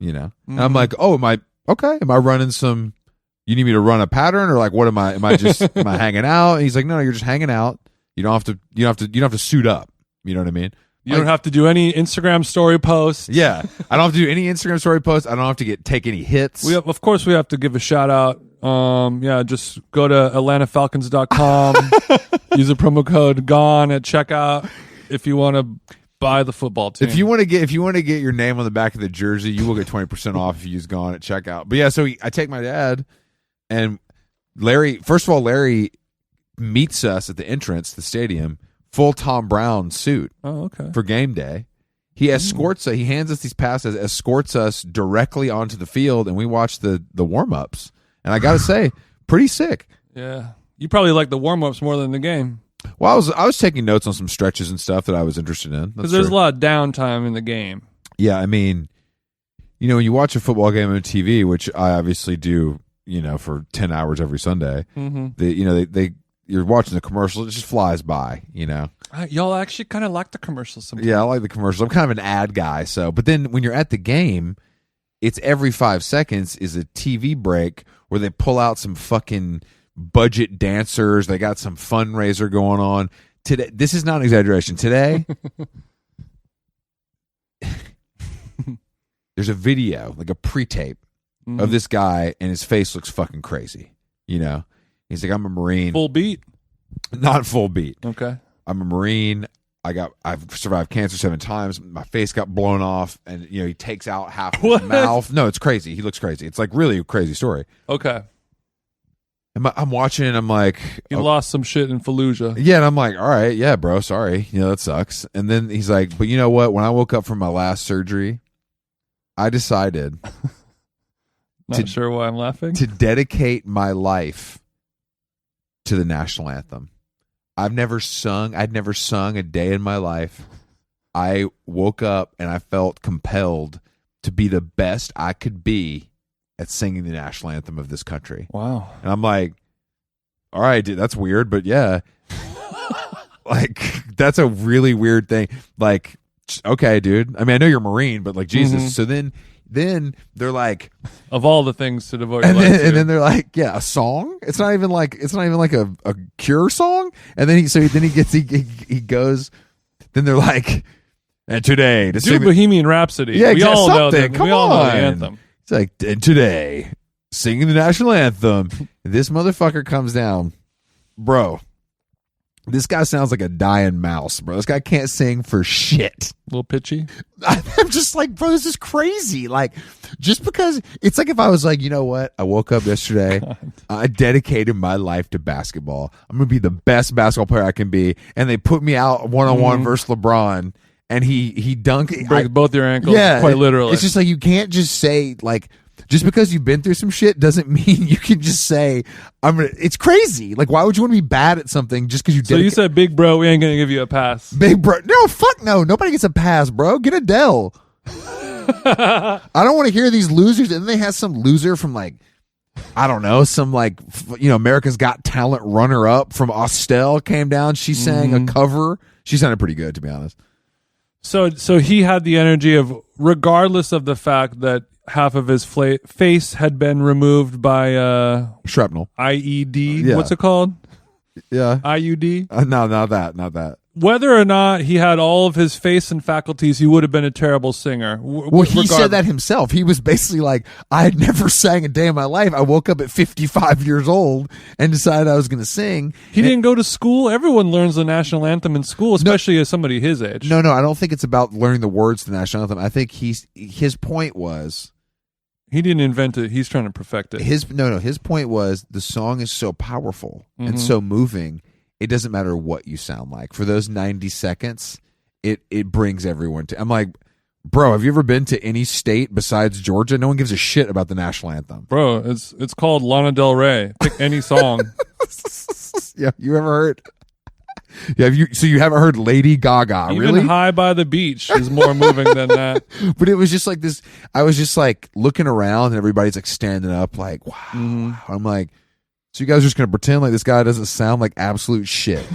And I'm like, oh, am I running some, you need me to run a pattern? Or like, what am I hanging out? And he's like, no, you're just hanging out. You don't have to suit up. You know what I mean? You don't have to do any Instagram story posts. Yeah. I don't have to do any Instagram story posts. I don't have to take any hits. Of course, we have to give a shout out. Just go to AtlantaFalcons.com. Use the promo code GONE at checkout if you want to buy the football team. If you want to get your name on the back of the jersey, you will get 20% off if you use GONE at checkout. But yeah, so I take my dad, and Larry meets us at the entrance to the stadium. Full Tom Brown suit. Oh, okay. For game day. He escorts us. He hands us these passes, escorts us directly onto the field, and we watch the warm-ups. And I got to say, pretty sick. Yeah. You probably like the warm-ups more than the game. Well, I was taking notes on some stretches and stuff that I was interested in. Because there's a lot of downtime in the game. Yeah, I mean, when you watch a football game on TV, which I obviously do, for 10 hours every Sunday, you're watching the commercial, it just flies by, Y'all actually kind of like the commercials sometimes. Yeah, I like the commercials. I'm kind of an ad guy, but then when you're at the game, it's every 5 seconds is a TV break where they pull out some fucking budget dancers. They got some fundraiser going on. Today, this is not an exaggeration. Today, there's a video, like a pre-tape of this guy, and his face looks fucking crazy, He's like, I'm a Marine. Full beat? Not full beat. Okay. I'm a Marine. I've survived cancer 7 times. My face got blown off, and he takes out half of his mouth. No, it's crazy. He looks crazy. It's like really a crazy story. Okay. I'm watching and I'm like, He lost some shit in Fallujah. yeah, and I'm like, all right, yeah, bro, sorry, that sucks. And then he's like, but you know what? When I woke up from my last surgery, I decided Not sure why I'm laughing. to dedicate my life to the national anthem. I'd never sung a day in my life. I woke up and I felt compelled to be the best I could be at singing the national anthem of this country. Wow. And I'm like, all right, dude, that's weird, but yeah. Like, that's a really weird thing. Like, okay, dude. I mean, I know you're a Marine, but like, Jesus. So then they're like, of all the things to devote your life to. And then they're like, yeah, a song. It's not even like a Cure song. And then he goes. Then they're like, and today do Bohemian Rhapsody. Yeah, we all know that. Come we all know the on. anthem. It's like, and today, singing the national anthem. This motherfucker comes down, bro. This guy sounds like a dying mouse, bro. This guy can't sing for shit. A little pitchy. I'm just like, bro, this is crazy. Like, just because it's like if I was like, you know what? I woke up yesterday. God. I dedicated my life to basketball. I'm going to be the best basketball player I can be. And they put me out one-on-one versus LeBron. And he dunked. Breaks both your ankles, quite literally. It's just like, you can't just say, like, just because you've been through some shit doesn't mean you can just say, it's crazy. Like, why would you want to be bad at something just because you did? So you said, big bro, we ain't going to give you a pass. Big bro. No, fuck no. Nobody gets a pass, bro. Get Adele. I don't want to hear these losers. And then they had some loser from like, I don't know, some like, America's Got Talent runner up from Austell came down. She sang a cover. She sounded pretty good, to be honest. So he had the energy of, regardless of the fact that half of his face had been removed by shrapnel, IED. Yeah. What's it called? Yeah, IUD. No, not that. Whether or not he had all of his face and faculties, he would have been a terrible singer. Well, he said that himself. He was basically like, I had never sang a day in my life. I woke up at 55 years old and decided I was going to sing. He didn't go to school. Everyone learns the national anthem in school, especially as somebody his age. No, I don't think it's about learning the words to the national anthem. I think his point was, he didn't invent it. He's trying to perfect it. His point was, the song is so powerful and so moving. It doesn't matter what you sound like. For those 90 seconds, it brings everyone to. I'm like, bro, have you ever been to any state besides Georgia? No one gives a shit about the national anthem. Bro, it's called Lana Del Rey. Pick any song. Yeah, you ever heard? Yeah, you haven't heard Lady Gaga, Even really? High by the Beach is more moving than that. But it was just like this. I was just like looking around and everybody's like standing up like, wow. I'm like, so you guys are just going to pretend like this guy doesn't sound like absolute shit?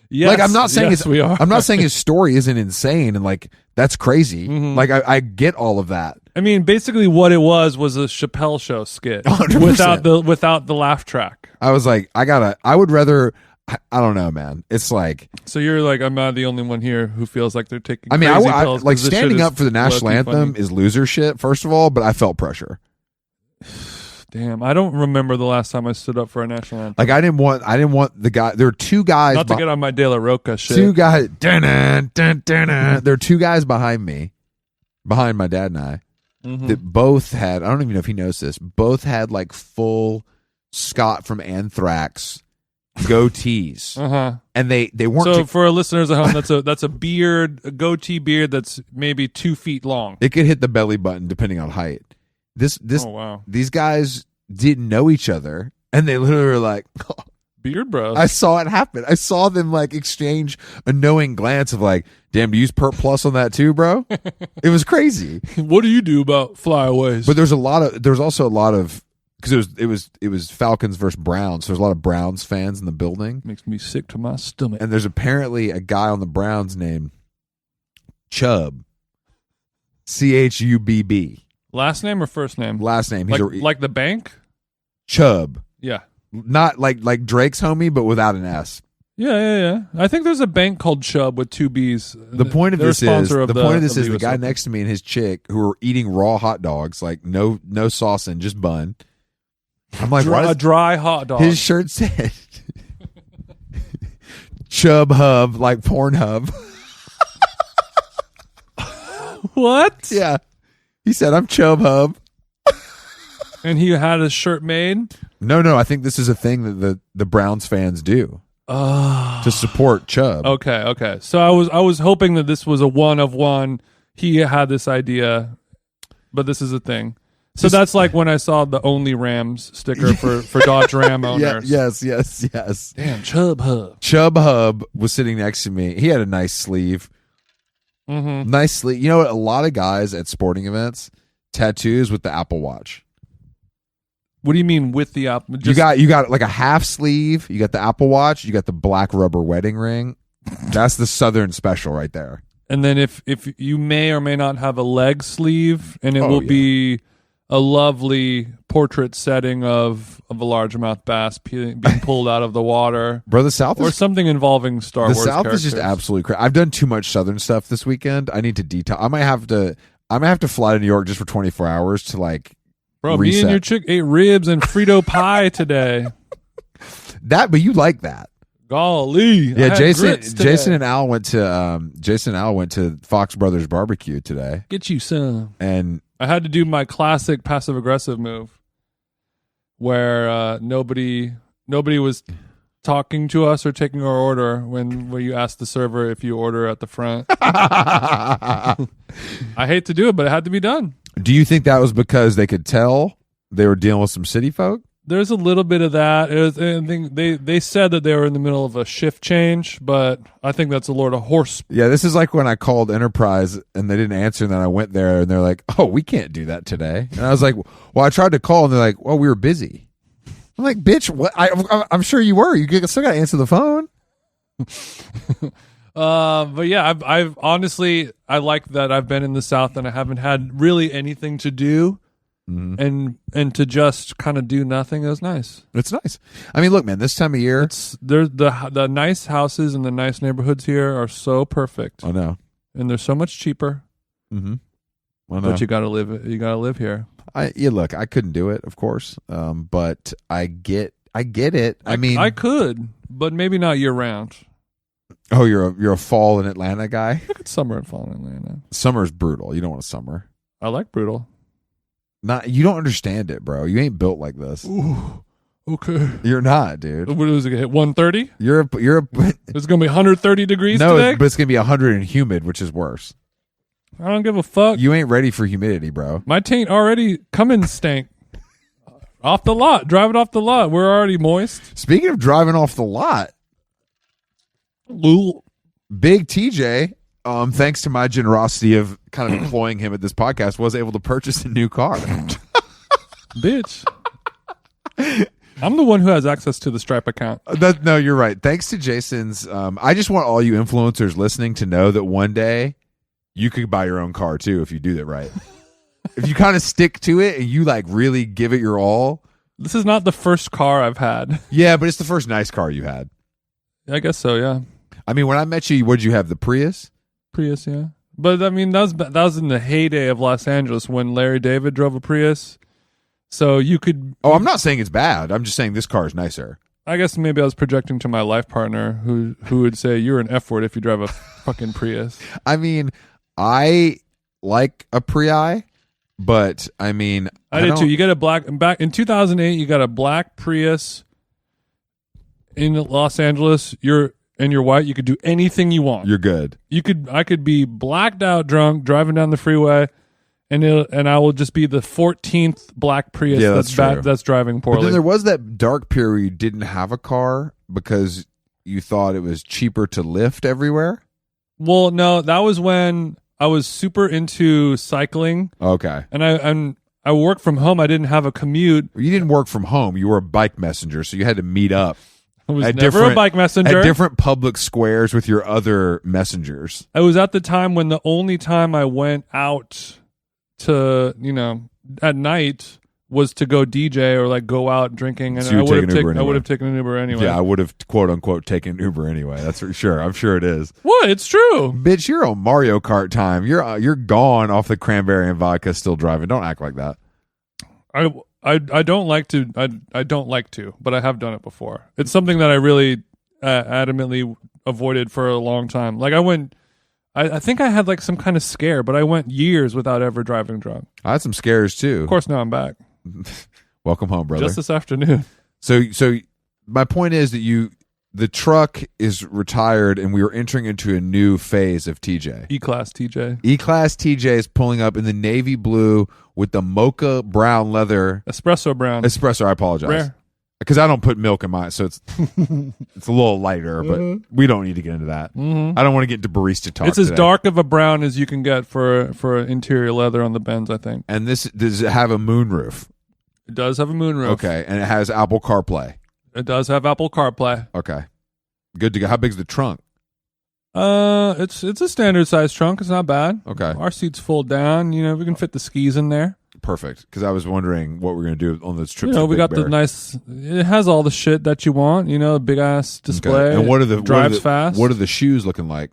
Yes, like, I'm not saying we are. I'm not saying his story isn't insane and like that's crazy. Like I get all of that. I mean, basically what it was a Chappelle Show skit 100%. without the laugh track. I was like, I would rather. I don't know, man. It's like, so you're like, I'm not the only one here who feels like they're taking. I mean, crazy I pills like 'cause this standing shit up for the national anthem is loser shit, first of all. But I felt pressure. Damn, I don't remember the last time I stood up for a national anthem. Like I didn't want the guy. There were two guys. Not to get on my De La Roca shit. Two guys. There are two guys behind me, behind my dad and I, that both had. I don't even know if he knows this. Both had like full Scott from Anthrax goatees, and they weren't. So for our listeners at home, that's a beard, a goatee beard that's maybe 2 feet long. It could hit the belly button depending on height. Oh wow! These guys didn't know each other, and they literally were like, beard bros. I saw it happen. I saw them like exchange a knowing glance of like, damn, do you use Perp Plus on that too, bro? It was crazy. What do you do about flyaways? But there's also a lot of because it was Falcons versus Browns. So there's a lot of Browns fans in the building. Makes me sick to my stomach. And there's apparently a guy on the Browns named Chubb, Chubb. Last name or first name? Last name. He's like the bank? Chubb. Yeah. Not like Drake's homie, but without an S. Yeah. I think there's a bank called Chubb with 2 B's. The point of this is the guy next to me and his chick who are eating raw hot dogs, like no sauce in, just bun. I'm like, a dry hot dog. His shirt said Chubb Hub, like Pornhub. What? Yeah. He said, I'm Chubb Hub. And he had his shirt made? No. I think this is a thing that the Browns fans do to support Chubb. Okay. So I was hoping that this was a one of one. He had this idea, but this is a thing. So that's like when I saw the Only Rams sticker for Dodge Ram owners. Yes. Damn, Chubb Hub. Chubb Hub was sitting next to me. He had a nice sleeve. Mm-hmm. Nice sleeve. You know what? A lot of guys at sporting events tattoos with the Apple Watch. What do you mean with the Apple? You got like a half sleeve. You got the Apple Watch. You got the black rubber wedding ring. That's the Southern special right there. And then if you may or may not have a leg sleeve, and it will be a lovely portrait setting of a largemouth bass being pulled out of the water. Bro, the South or something involving Star Wars. The South characters. is just absolutely crazy. I've done too much Southern stuff this weekend. I need to detox. I might have to fly to New York just for 24 hours to like Bro, reset. Me and your chick ate ribs and Frito pie today. But you like that. Golly. Yeah, Jason and Al went to Fox Brothers Barbecue today. Get you some. And I had to do my classic passive aggressive move where nobody was talking to us or taking our order when you asked the server if you order at the front. I hate to do it, but it had to be done. Do you think that was because they could tell they were dealing with some city folk? There's a little bit of that. I think they said that they were in the middle of a shift change, but I think that's a lot of horse. Yeah, this is like when I called Enterprise and they didn't answer, and then I went there and they're like, "Oh, we can't do that today." And I was like, "Well, I tried to call," and they're like, "Well, we were busy." I'm like, "Bitch, what? I'm sure you were. You still got to answer the phone." But yeah, I've honestly, I like that I've been in the South and I haven't had really anything to do, and to just kind of do nothing is nice. It's nice. I mean, look, man, this time of year, there's the nice houses and the nice neighborhoods here are so perfect. I know, and they're so much cheaper. Mm-hmm. I know. But you gotta live. You gotta live here. Look, I couldn't do it, of course, but I get it. I mean, I could, but maybe not year round. Oh, you're a fall in Atlanta guy? Look at summer and fall in Atlanta. Summer's brutal. You don't want a summer. I like brutal. You don't understand it, bro. You ain't built like this. Ooh, okay. You're not, dude. What is it gonna hit? 130? It's gonna be 130 degrees today? But it's gonna be 100 and humid, which is worse. I don't give a fuck. You ain't ready for humidity, bro. My taint already coming stank. Off the lot. Drive it off the lot. We're already moist. Speaking of driving off the lot, Big TJ, thanks to my generosity of kind of employing him at this podcast, was able to purchase a new car. Bitch. I'm the one who has access to the Stripe account. No, you're right. Thanks to Jason's. I just want all you influencers listening to know that one day you could buy your own car too if you do that right. If you kind of stick to it and you like really give it your all. This is not the first car I've had. Yeah, but it's the first nice car you had. I guess so, yeah. I mean, when I met you, what'd you have? The Prius? Prius, yeah. But I mean, that was in the heyday of Los Angeles when Larry David drove a Prius. So you could. Oh, I'm not saying it's bad. I'm just saying this car is nicer. I guess maybe I was projecting to my life partner who would say you're an F word if you drive a fucking Prius. I mean, I like a Prii, but I mean, I did too. You get back in 2008. You got a black Prius in Los Angeles. You're white. You could do anything you want. You're good. I could be blacked out drunk driving down the freeway, and I will just be the 14th black Prius that's driving poorly. But then there was that dark period where you didn't have a car because you thought it was cheaper to lift everywhere. Well, no, that was when I was super into cycling. Okay. And I worked from home. I didn't have a commute. You didn't work from home. You were a bike messenger, so you had to meet up. I was never a bike messenger. At different public squares with your other messengers. I was at the time when the only time I went out to, at night was to go DJ or like go out drinking. And so I would have taken an Uber anyway. Yeah, I would have quote unquote taken an Uber anyway. That's for sure. I'm sure it is. What? It's true. Bitch, you're on Mario Kart time. You're gone off the cranberry and vodka still driving. Don't act like that. I don't like to. I don't like to, but I have done it before. It's something that I really adamantly avoided for a long time. Like I think I had like some kind of scare, but I went years without ever driving drunk. I had some scares too. Of course, now I'm back. Welcome home, brother. Just this afternoon. So my point is that the truck is retired and we are entering into a new phase of TJ. E-Class TJ. E-Class TJ is pulling up in the navy blue with the mocha brown leather. Espresso brown. Espresso, I apologize. Rare. Because I don't put milk in mine, so it's a little lighter, but we don't need to get into that. I don't want to get into barista talk. It's as today. dark of a brown as you can get for interior leather on the Benz, I think. And does it have a moonroof? It does have a moonroof. Okay, and it has Apple CarPlay. It does have Apple CarPlay. Okay, good to go. How big's the trunk? It's a standard size trunk. It's not bad. Okay, our seats fold down. You know, we can fit the skis in there. Perfect. Because I was wondering what we're going to do on those trips. You know, with we Big got Bear. the nice. It has all the shit that you want. You know, big ass display. Okay. And what are the drives fast? What are the shoes looking like?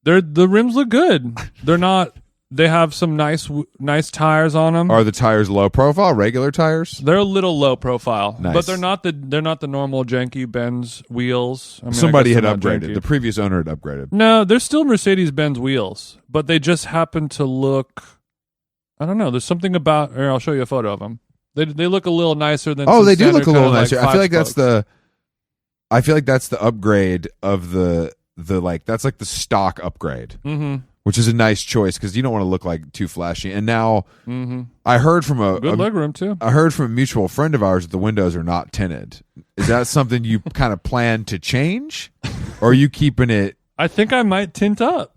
The rims look good. They're not. They have some nice tires on them. Are the tires low profile, regular tires? They're a little low profile, Nice. but they're not the normal janky Benz wheels. I mean, Somebody I had guess they're not upgraded. janky. The previous owner had upgraded. No, they're still Mercedes-Benz wheels, but they just happen to look. I don't know. There's something about. Here, I'll show you a photo of them. They look a little nicer than. Oh, some they do look a standard little kind of, nicer. like, I feel like that's five-spokes. I feel like that's the upgrade of the like that's like the stock upgrade, which is a nice choice because you don't want to look like too flashy. And now I heard from Good legroom too. I heard from a mutual friend of ours that the windows are not tinted. Is that something you kind of plan to change, or are you keeping it? I think I might tint up.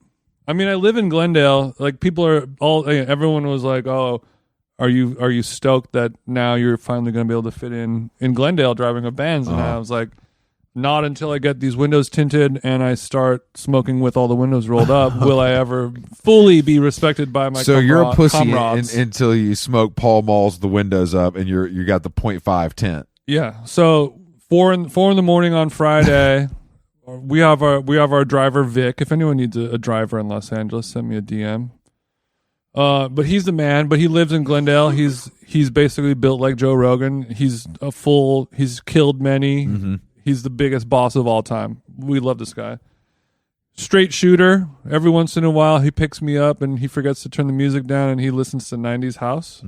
I mean, I live in Glendale. Like everyone was like, "Oh, are you stoked that now you're finally going to be able to fit in Glendale driving a Benz?" And I was like, "Not until I get these windows tinted and I start smoking with all the windows rolled up will I ever fully be respected by my." So you're a pussy comrades. until you smoke Pall Mall's the windows up and you got the 0.5 tint. Yeah. So 4 in the morning on Friday. We have our driver Vic. If anyone needs a driver in Los Angeles, send me a DM. But he's the man. But he lives in Glendale. He's basically built like Joe Rogan. He's killed many. He's the biggest boss of all time. We love this guy. Straight shooter. Every once in a while, he picks me up and he forgets to turn the music down and he listens to 90s house.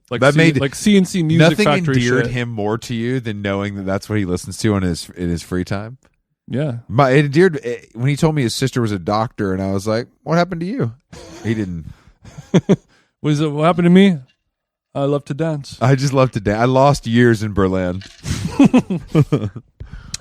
Like That made like CNC Music nothing Factory endeared shit. him more to you than knowing that that's what he listens to in his free time. Yeah. It endeared when he told me his sister was a doctor, and I was like, "What happened to you?" He didn't. What happened to me? I love to dance. I just love to dance. I lost years in Berlin.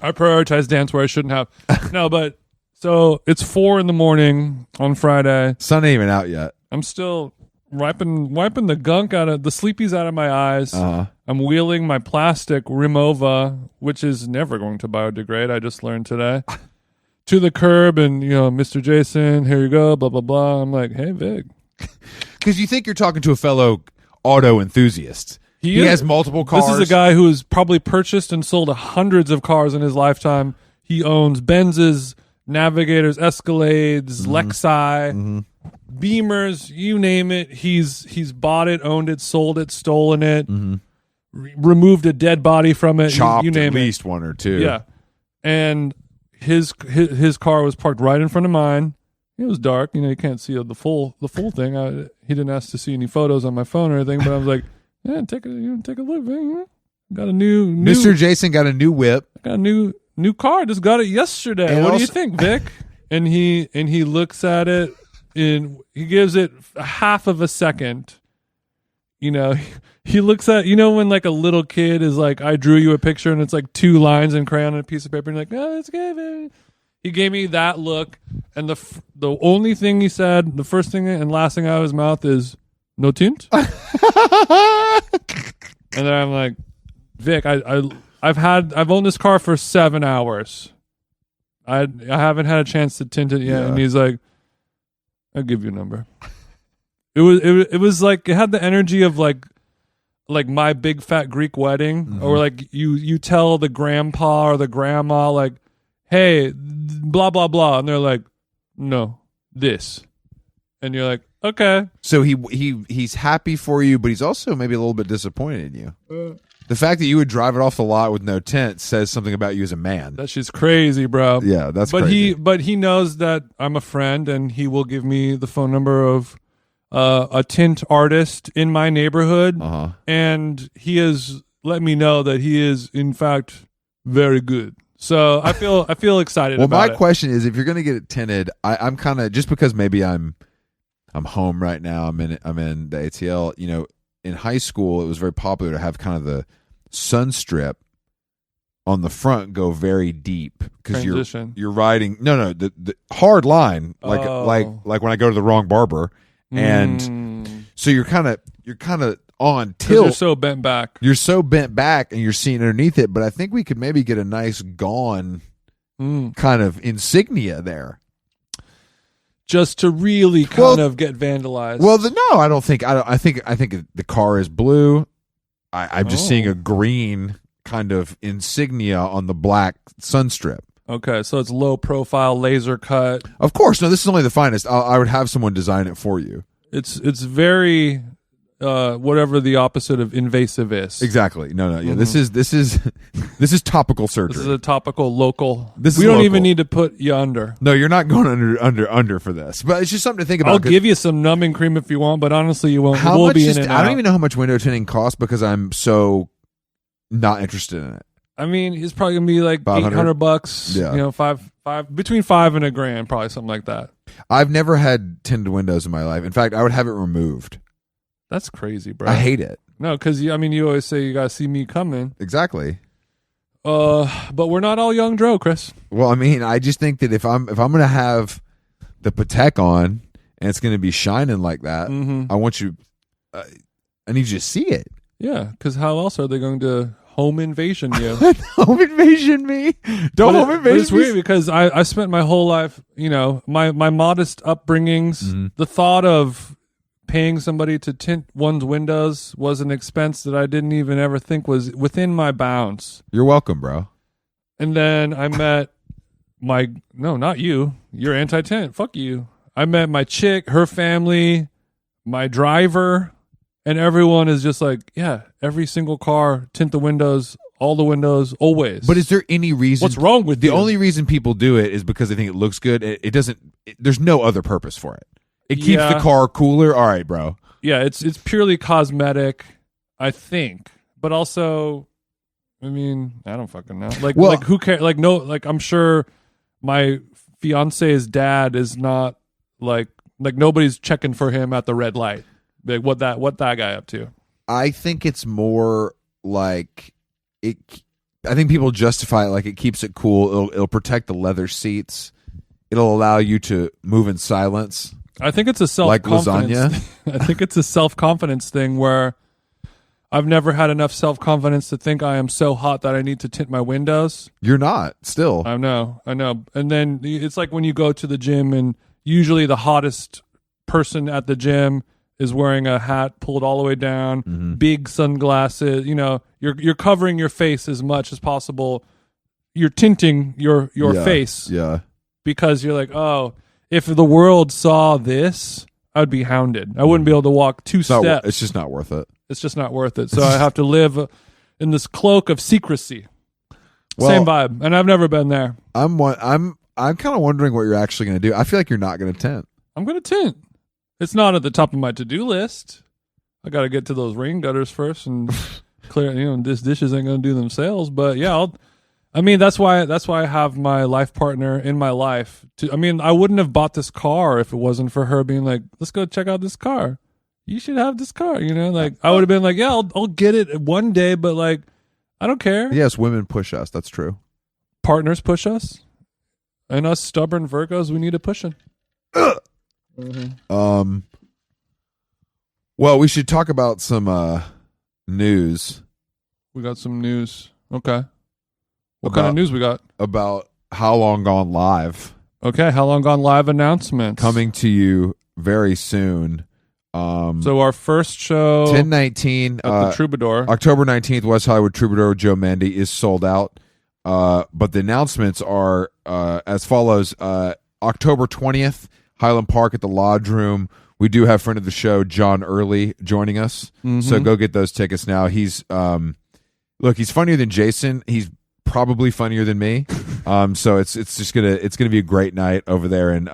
I prioritize dance where I shouldn't have. No, but so it's 4 in the morning on Friday. Sun ain't even out yet. I'm still wiping the gunk out of the sleepies out of my eyes. I'm wheeling my plastic Rimova, which is never going to biodegrade. I just learned today. To the curb, and Mr. Jason, here you go, blah blah blah. I'm like, hey Vic, Because you think you're talking to a fellow auto enthusiast. He has multiple cars. This is a guy who has probably purchased and sold hundreds of cars in his lifetime. He owns Benzes, Navigators, Escalades, Lexi, Beamers, you name it. He's bought it, owned it, sold it, stolen it, removed a dead body from it. chopped you name at least one or two. Yeah, and his car was parked right in front of mine. It was dark, you can't see the full thing. He didn't ask to see any photos on my phone or anything, but I was like, yeah, take a look, man. Got a new Mr. Jason got a new whip. got a new car. Just got it yesterday. And What do you also- think, Vic? and he looks at it and he gives it a half of a second. He looks at when like a little kid is like, I drew you a picture and it's like 2 lines in crayon on a piece of paper and you're like, oh, it's good, man. He gave me that look, and the only thing he said, the first thing and last thing out of his mouth is no tint. And then I'm like, Vic, I've owned this car for 7 hours. I haven't had a chance to tint it yet. Yeah. And he's like, I'll give you a number. It was like, it had the energy of like My Big Fat Greek Wedding, or like you tell the grandpa or the grandma like, hey, blah blah blah, and they're like, no, this, and you're like, okay. So he's happy for you, but he's also maybe a little bit disappointed in you. The fact that you would drive it off the lot with no tent says something about you as a man. That shit's crazy, bro. Yeah, that's but crazy. he knows that I'm a friend, and he will give me the phone number of a tint artist in my neighborhood, and he has let me know that he is in fact very good. So I feel excited. Well, about my question is, if you're going to get it tinted, I'm kind of, just because maybe I'm home right now. I'm in the ATL. You know, in high school, it was very popular to have kind of the sun strip on the front go very deep, because you're riding the hard line, like when I go to the wrong barber, and so you're kind of on tilt. You're so bent back. You're so bent back, and you're seeing underneath it. But I think we could maybe get a nice gone kind of insignia there, just to really kind of get vandalized. Well, no, I don't think. I think the car is blue. I'm just seeing a green kind of insignia on the black sun strip. Okay, so it's low profile, laser cut. Of course, no. This is only the finest. I would have someone design it for you. It's very whatever the opposite of invasive is. Exactly. No. Yeah. This is topical surgery. This is a topical local. We don't even need to put you under. No, you're not going under for this. But it's just something to think about. I'll give you some numbing cream if you want, but honestly, you won't. How we'll much be in and I don't out. even know how much window tinting costs, because I'm so not interested in it. I mean, it's probably gonna be like $800. Yeah. You know, five between $5 and $1,000, probably something like that. I've never had tinted windows in my life. In fact, I would have it removed. That's crazy, bro. I hate it. No, because you always say you gotta see me coming. Exactly. But we're not all young Dro, Chris. Well, I mean, I just think that if I'm gonna have the Patek on and it's gonna be shining like that, I want you. I need you to see it. Yeah, because how else are they going to home invasion you? Home invasion me? Don't home invasion me. It's weird because I spent my whole life, my modest upbringings, the thought of paying somebody to tint one's windows was an expense that I didn't even ever think was within my bounds. You're welcome, bro. And then I met no, not you. You're anti-tint. Fuck you. I met my chick, her family, my driver, and everyone is just like, yeah, every single car, tint the windows, all the windows, always. But is there any reason? What's wrong with the you? only reason people do it is because they think it looks good. It doesn't. There's no other purpose for it. It keeps the car cooler. All right, bro. Yeah, it's purely cosmetic, I think. But also, I mean, I don't fucking know. Like who cares? Like, no, like I'm sure my fiance's dad is not like nobody's checking for him at the red light. Like what that guy up to? I think it's more like it. I think people justify it like it keeps it cool. It'll protect the leather seats. It'll allow you to move in silence. I think it's a self-confidence. Like lasagna? I think it's a self-confidence thing where I've never had enough self-confidence to think I am so hot that I need to tint my windows. You're not, still. I know. And then it's like when you go to the gym and usually the hottest person at the gym is wearing a hat pulled all the way down, big sunglasses. You're covering your face as much as possible. You're tinting your face. Yeah. Because you're like, oh, if the world saw this, I'd be hounded. I wouldn't be able to walk two steps. It's just not worth it. It's just not worth it. So I have to live in this cloak of secrecy. Well, same vibe. And I've never been there. I'm kind of wondering what you're actually going to do. I feel like you're not going to tint. I'm going to tint. It's not at the top of my to-do list. I got to get to those rain gutters first and clear. Dishes ain't going to do themselves. But yeah, that's why I have my life partner in my life. I wouldn't have bought this car if it wasn't for her being like, let's go check out this car. You should have this car. Like I would have been like, yeah, I'll get it one day, but like, I don't care. Yes, women push us. That's true. Partners push us, and us stubborn Virgos, we need a pushing. Well, we should talk about some news. We got some news. Okay. What kind of news we got? About How Long Gone Live. Okay, How Long Gone Live announcements. Coming to you very soon. So our first show 10/19 at the Troubadour. October 19th, West Hollywood Troubadour, Joe Mandy is sold out. But the announcements are as follows. October 20th, Highland Park at the Lodge Room. We do have friend of the show, John Early, joining us. So go get those tickets now. He's he's funnier than Jason. He's probably funnier than me. So it's gonna be a great night over there in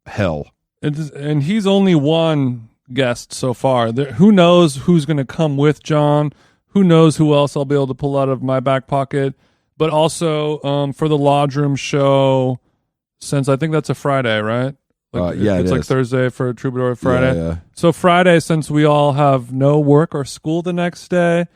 hell. And he's only one guest so far. Who knows who's going to come with John? Who knows who else I'll be able to pull out of my back pocket? But also for the Lodge Room show, since I think that's a Friday, right? It's like Thursday for Troubadour Friday. Yeah. So Friday, since we all have no work or school the next day,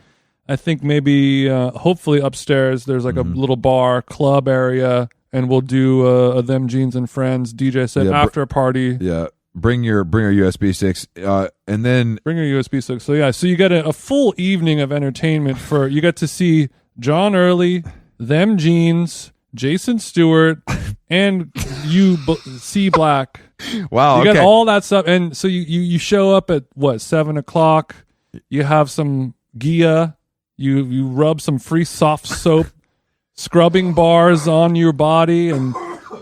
I think maybe hopefully upstairs there's like a little bar club area, and we'll do a Them Jeans and Friends DJ set after a party. Yeah, bring your USB sticks, and then bring your USB sticks. So you get a full evening of entertainment you get to see John Early, Them Jeans, Jason Stewart, and C Black. Wow, you got all that stuff, and so you show up at 7:00. You have some Gia. You rub some free soft soap scrubbing bars on your body, and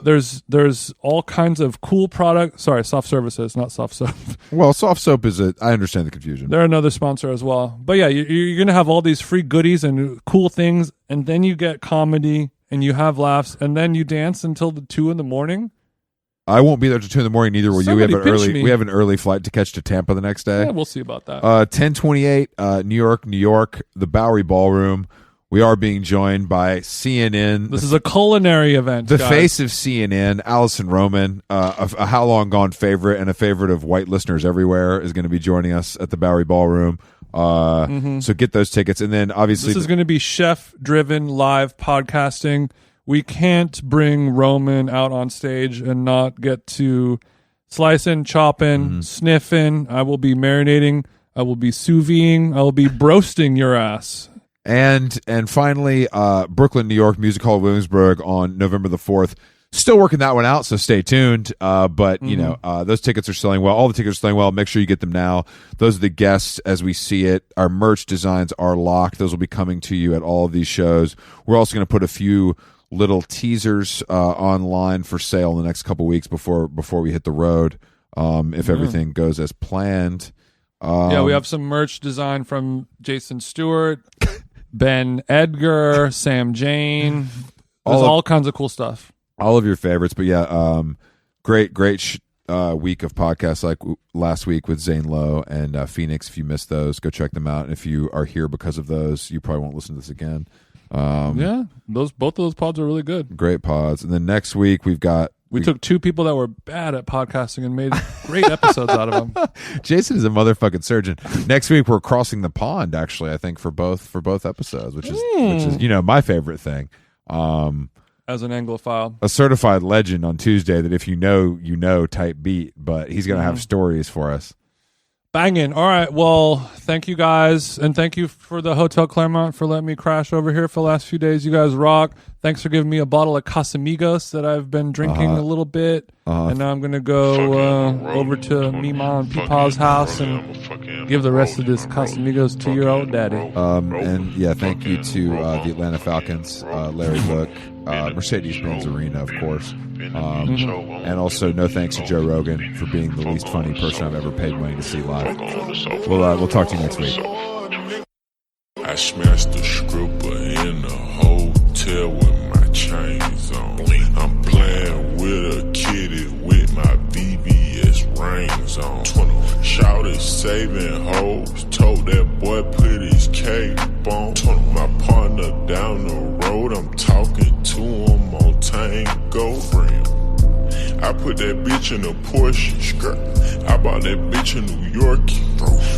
there's all kinds of cool products. Sorry, soft services, not soft soap. Well, soft soap is I understand the confusion. They're another sponsor as well. But yeah, you're gonna have all these free goodies and cool things, and then you get comedy and you have laughs, and then you dance until 2 a.m. I won't be there till 2 a.m. Neither will you. We have an early flight to catch to Tampa the next day. Yeah, we'll see about that. 10:28, New York, the Bowery Ballroom. We are being joined by CNN. This is a culinary event. The guys. face of CNN, Allison Roman, a How Long Gone favorite and a favorite of white listeners everywhere, is going to be joining us at the Bowery Ballroom. So get those tickets, and then obviously this is going to be chef-driven live podcasting. We can't bring Roman out on stage and not get to slicing, chopping, sniffing. I will be marinating. I will be sous videing. I will be broasting your ass. And finally, Brooklyn, New York, Music Hall of Williamsburg on November the 4th. Still working that one out, so stay tuned. But you know, those tickets are selling well. All the tickets are selling well. Make sure you get them now. Those are the guests as we see it. Our merch designs are locked. Those will be coming to you at all of these shows. We're also going to put a few little teasers online for sale in the next couple weeks before we hit the road. If everything goes as planned. We have some merch design from Jason Stewart, Ben Edgar, Sam Jane. There's all kinds of cool stuff. All of your favorites, but yeah, great week of podcasts like last week with Zane Lowe and Phoenix. If you missed those, go check them out. And if you are here because of those, you probably won't listen to this again. Both of those pods are really good. Great pods. And then next week we took two people that were bad at podcasting and made great episodes out of them. Jason is a motherfucking surgeon. Next week we're crossing the pond, actually, I think for both episodes, which is my favorite thing. As an Anglophile, a certified legend on Tuesday that if you know type beat, but he's gonna have stories for us. Banging. All right. Well, thank you guys, and thank you for the Hotel Clermont for letting me crash over here for the last few days. You guys rock. Thanks for giving me a bottle of Casamigos that I've been drinking a little bit, and now I'm gonna go over to Mima and Peepaw's house and give the rest of this Casamigos to your old daddy. And yeah, thank you to the Atlanta Falcons, Larry Book, Mercedes-Benz Arena, of course. And also no thanks to Joe Rogan for being the least funny person I've ever paid money to see live. We'll talk to you next week. I smashed the stripper in the hotel with my chains on. I'm playing with a kitty with my VBS rings on. Shouted saving hoes, told that boy put his cape on. My partner down the road, I'm talking to him on Tango Rim. I put that bitch in a Porsche skirt. I bought that bitch in New York.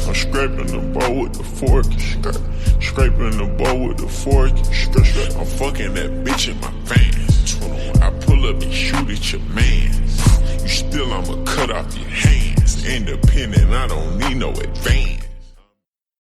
I'm scraping the bowl with the fork skirt. Scraping the bowl with the fork skirt. I'm fucking that bitch in my vans. I pull up and shoot at your mans. You still, I'ma cut off your hands. Independent, I don't need no advance.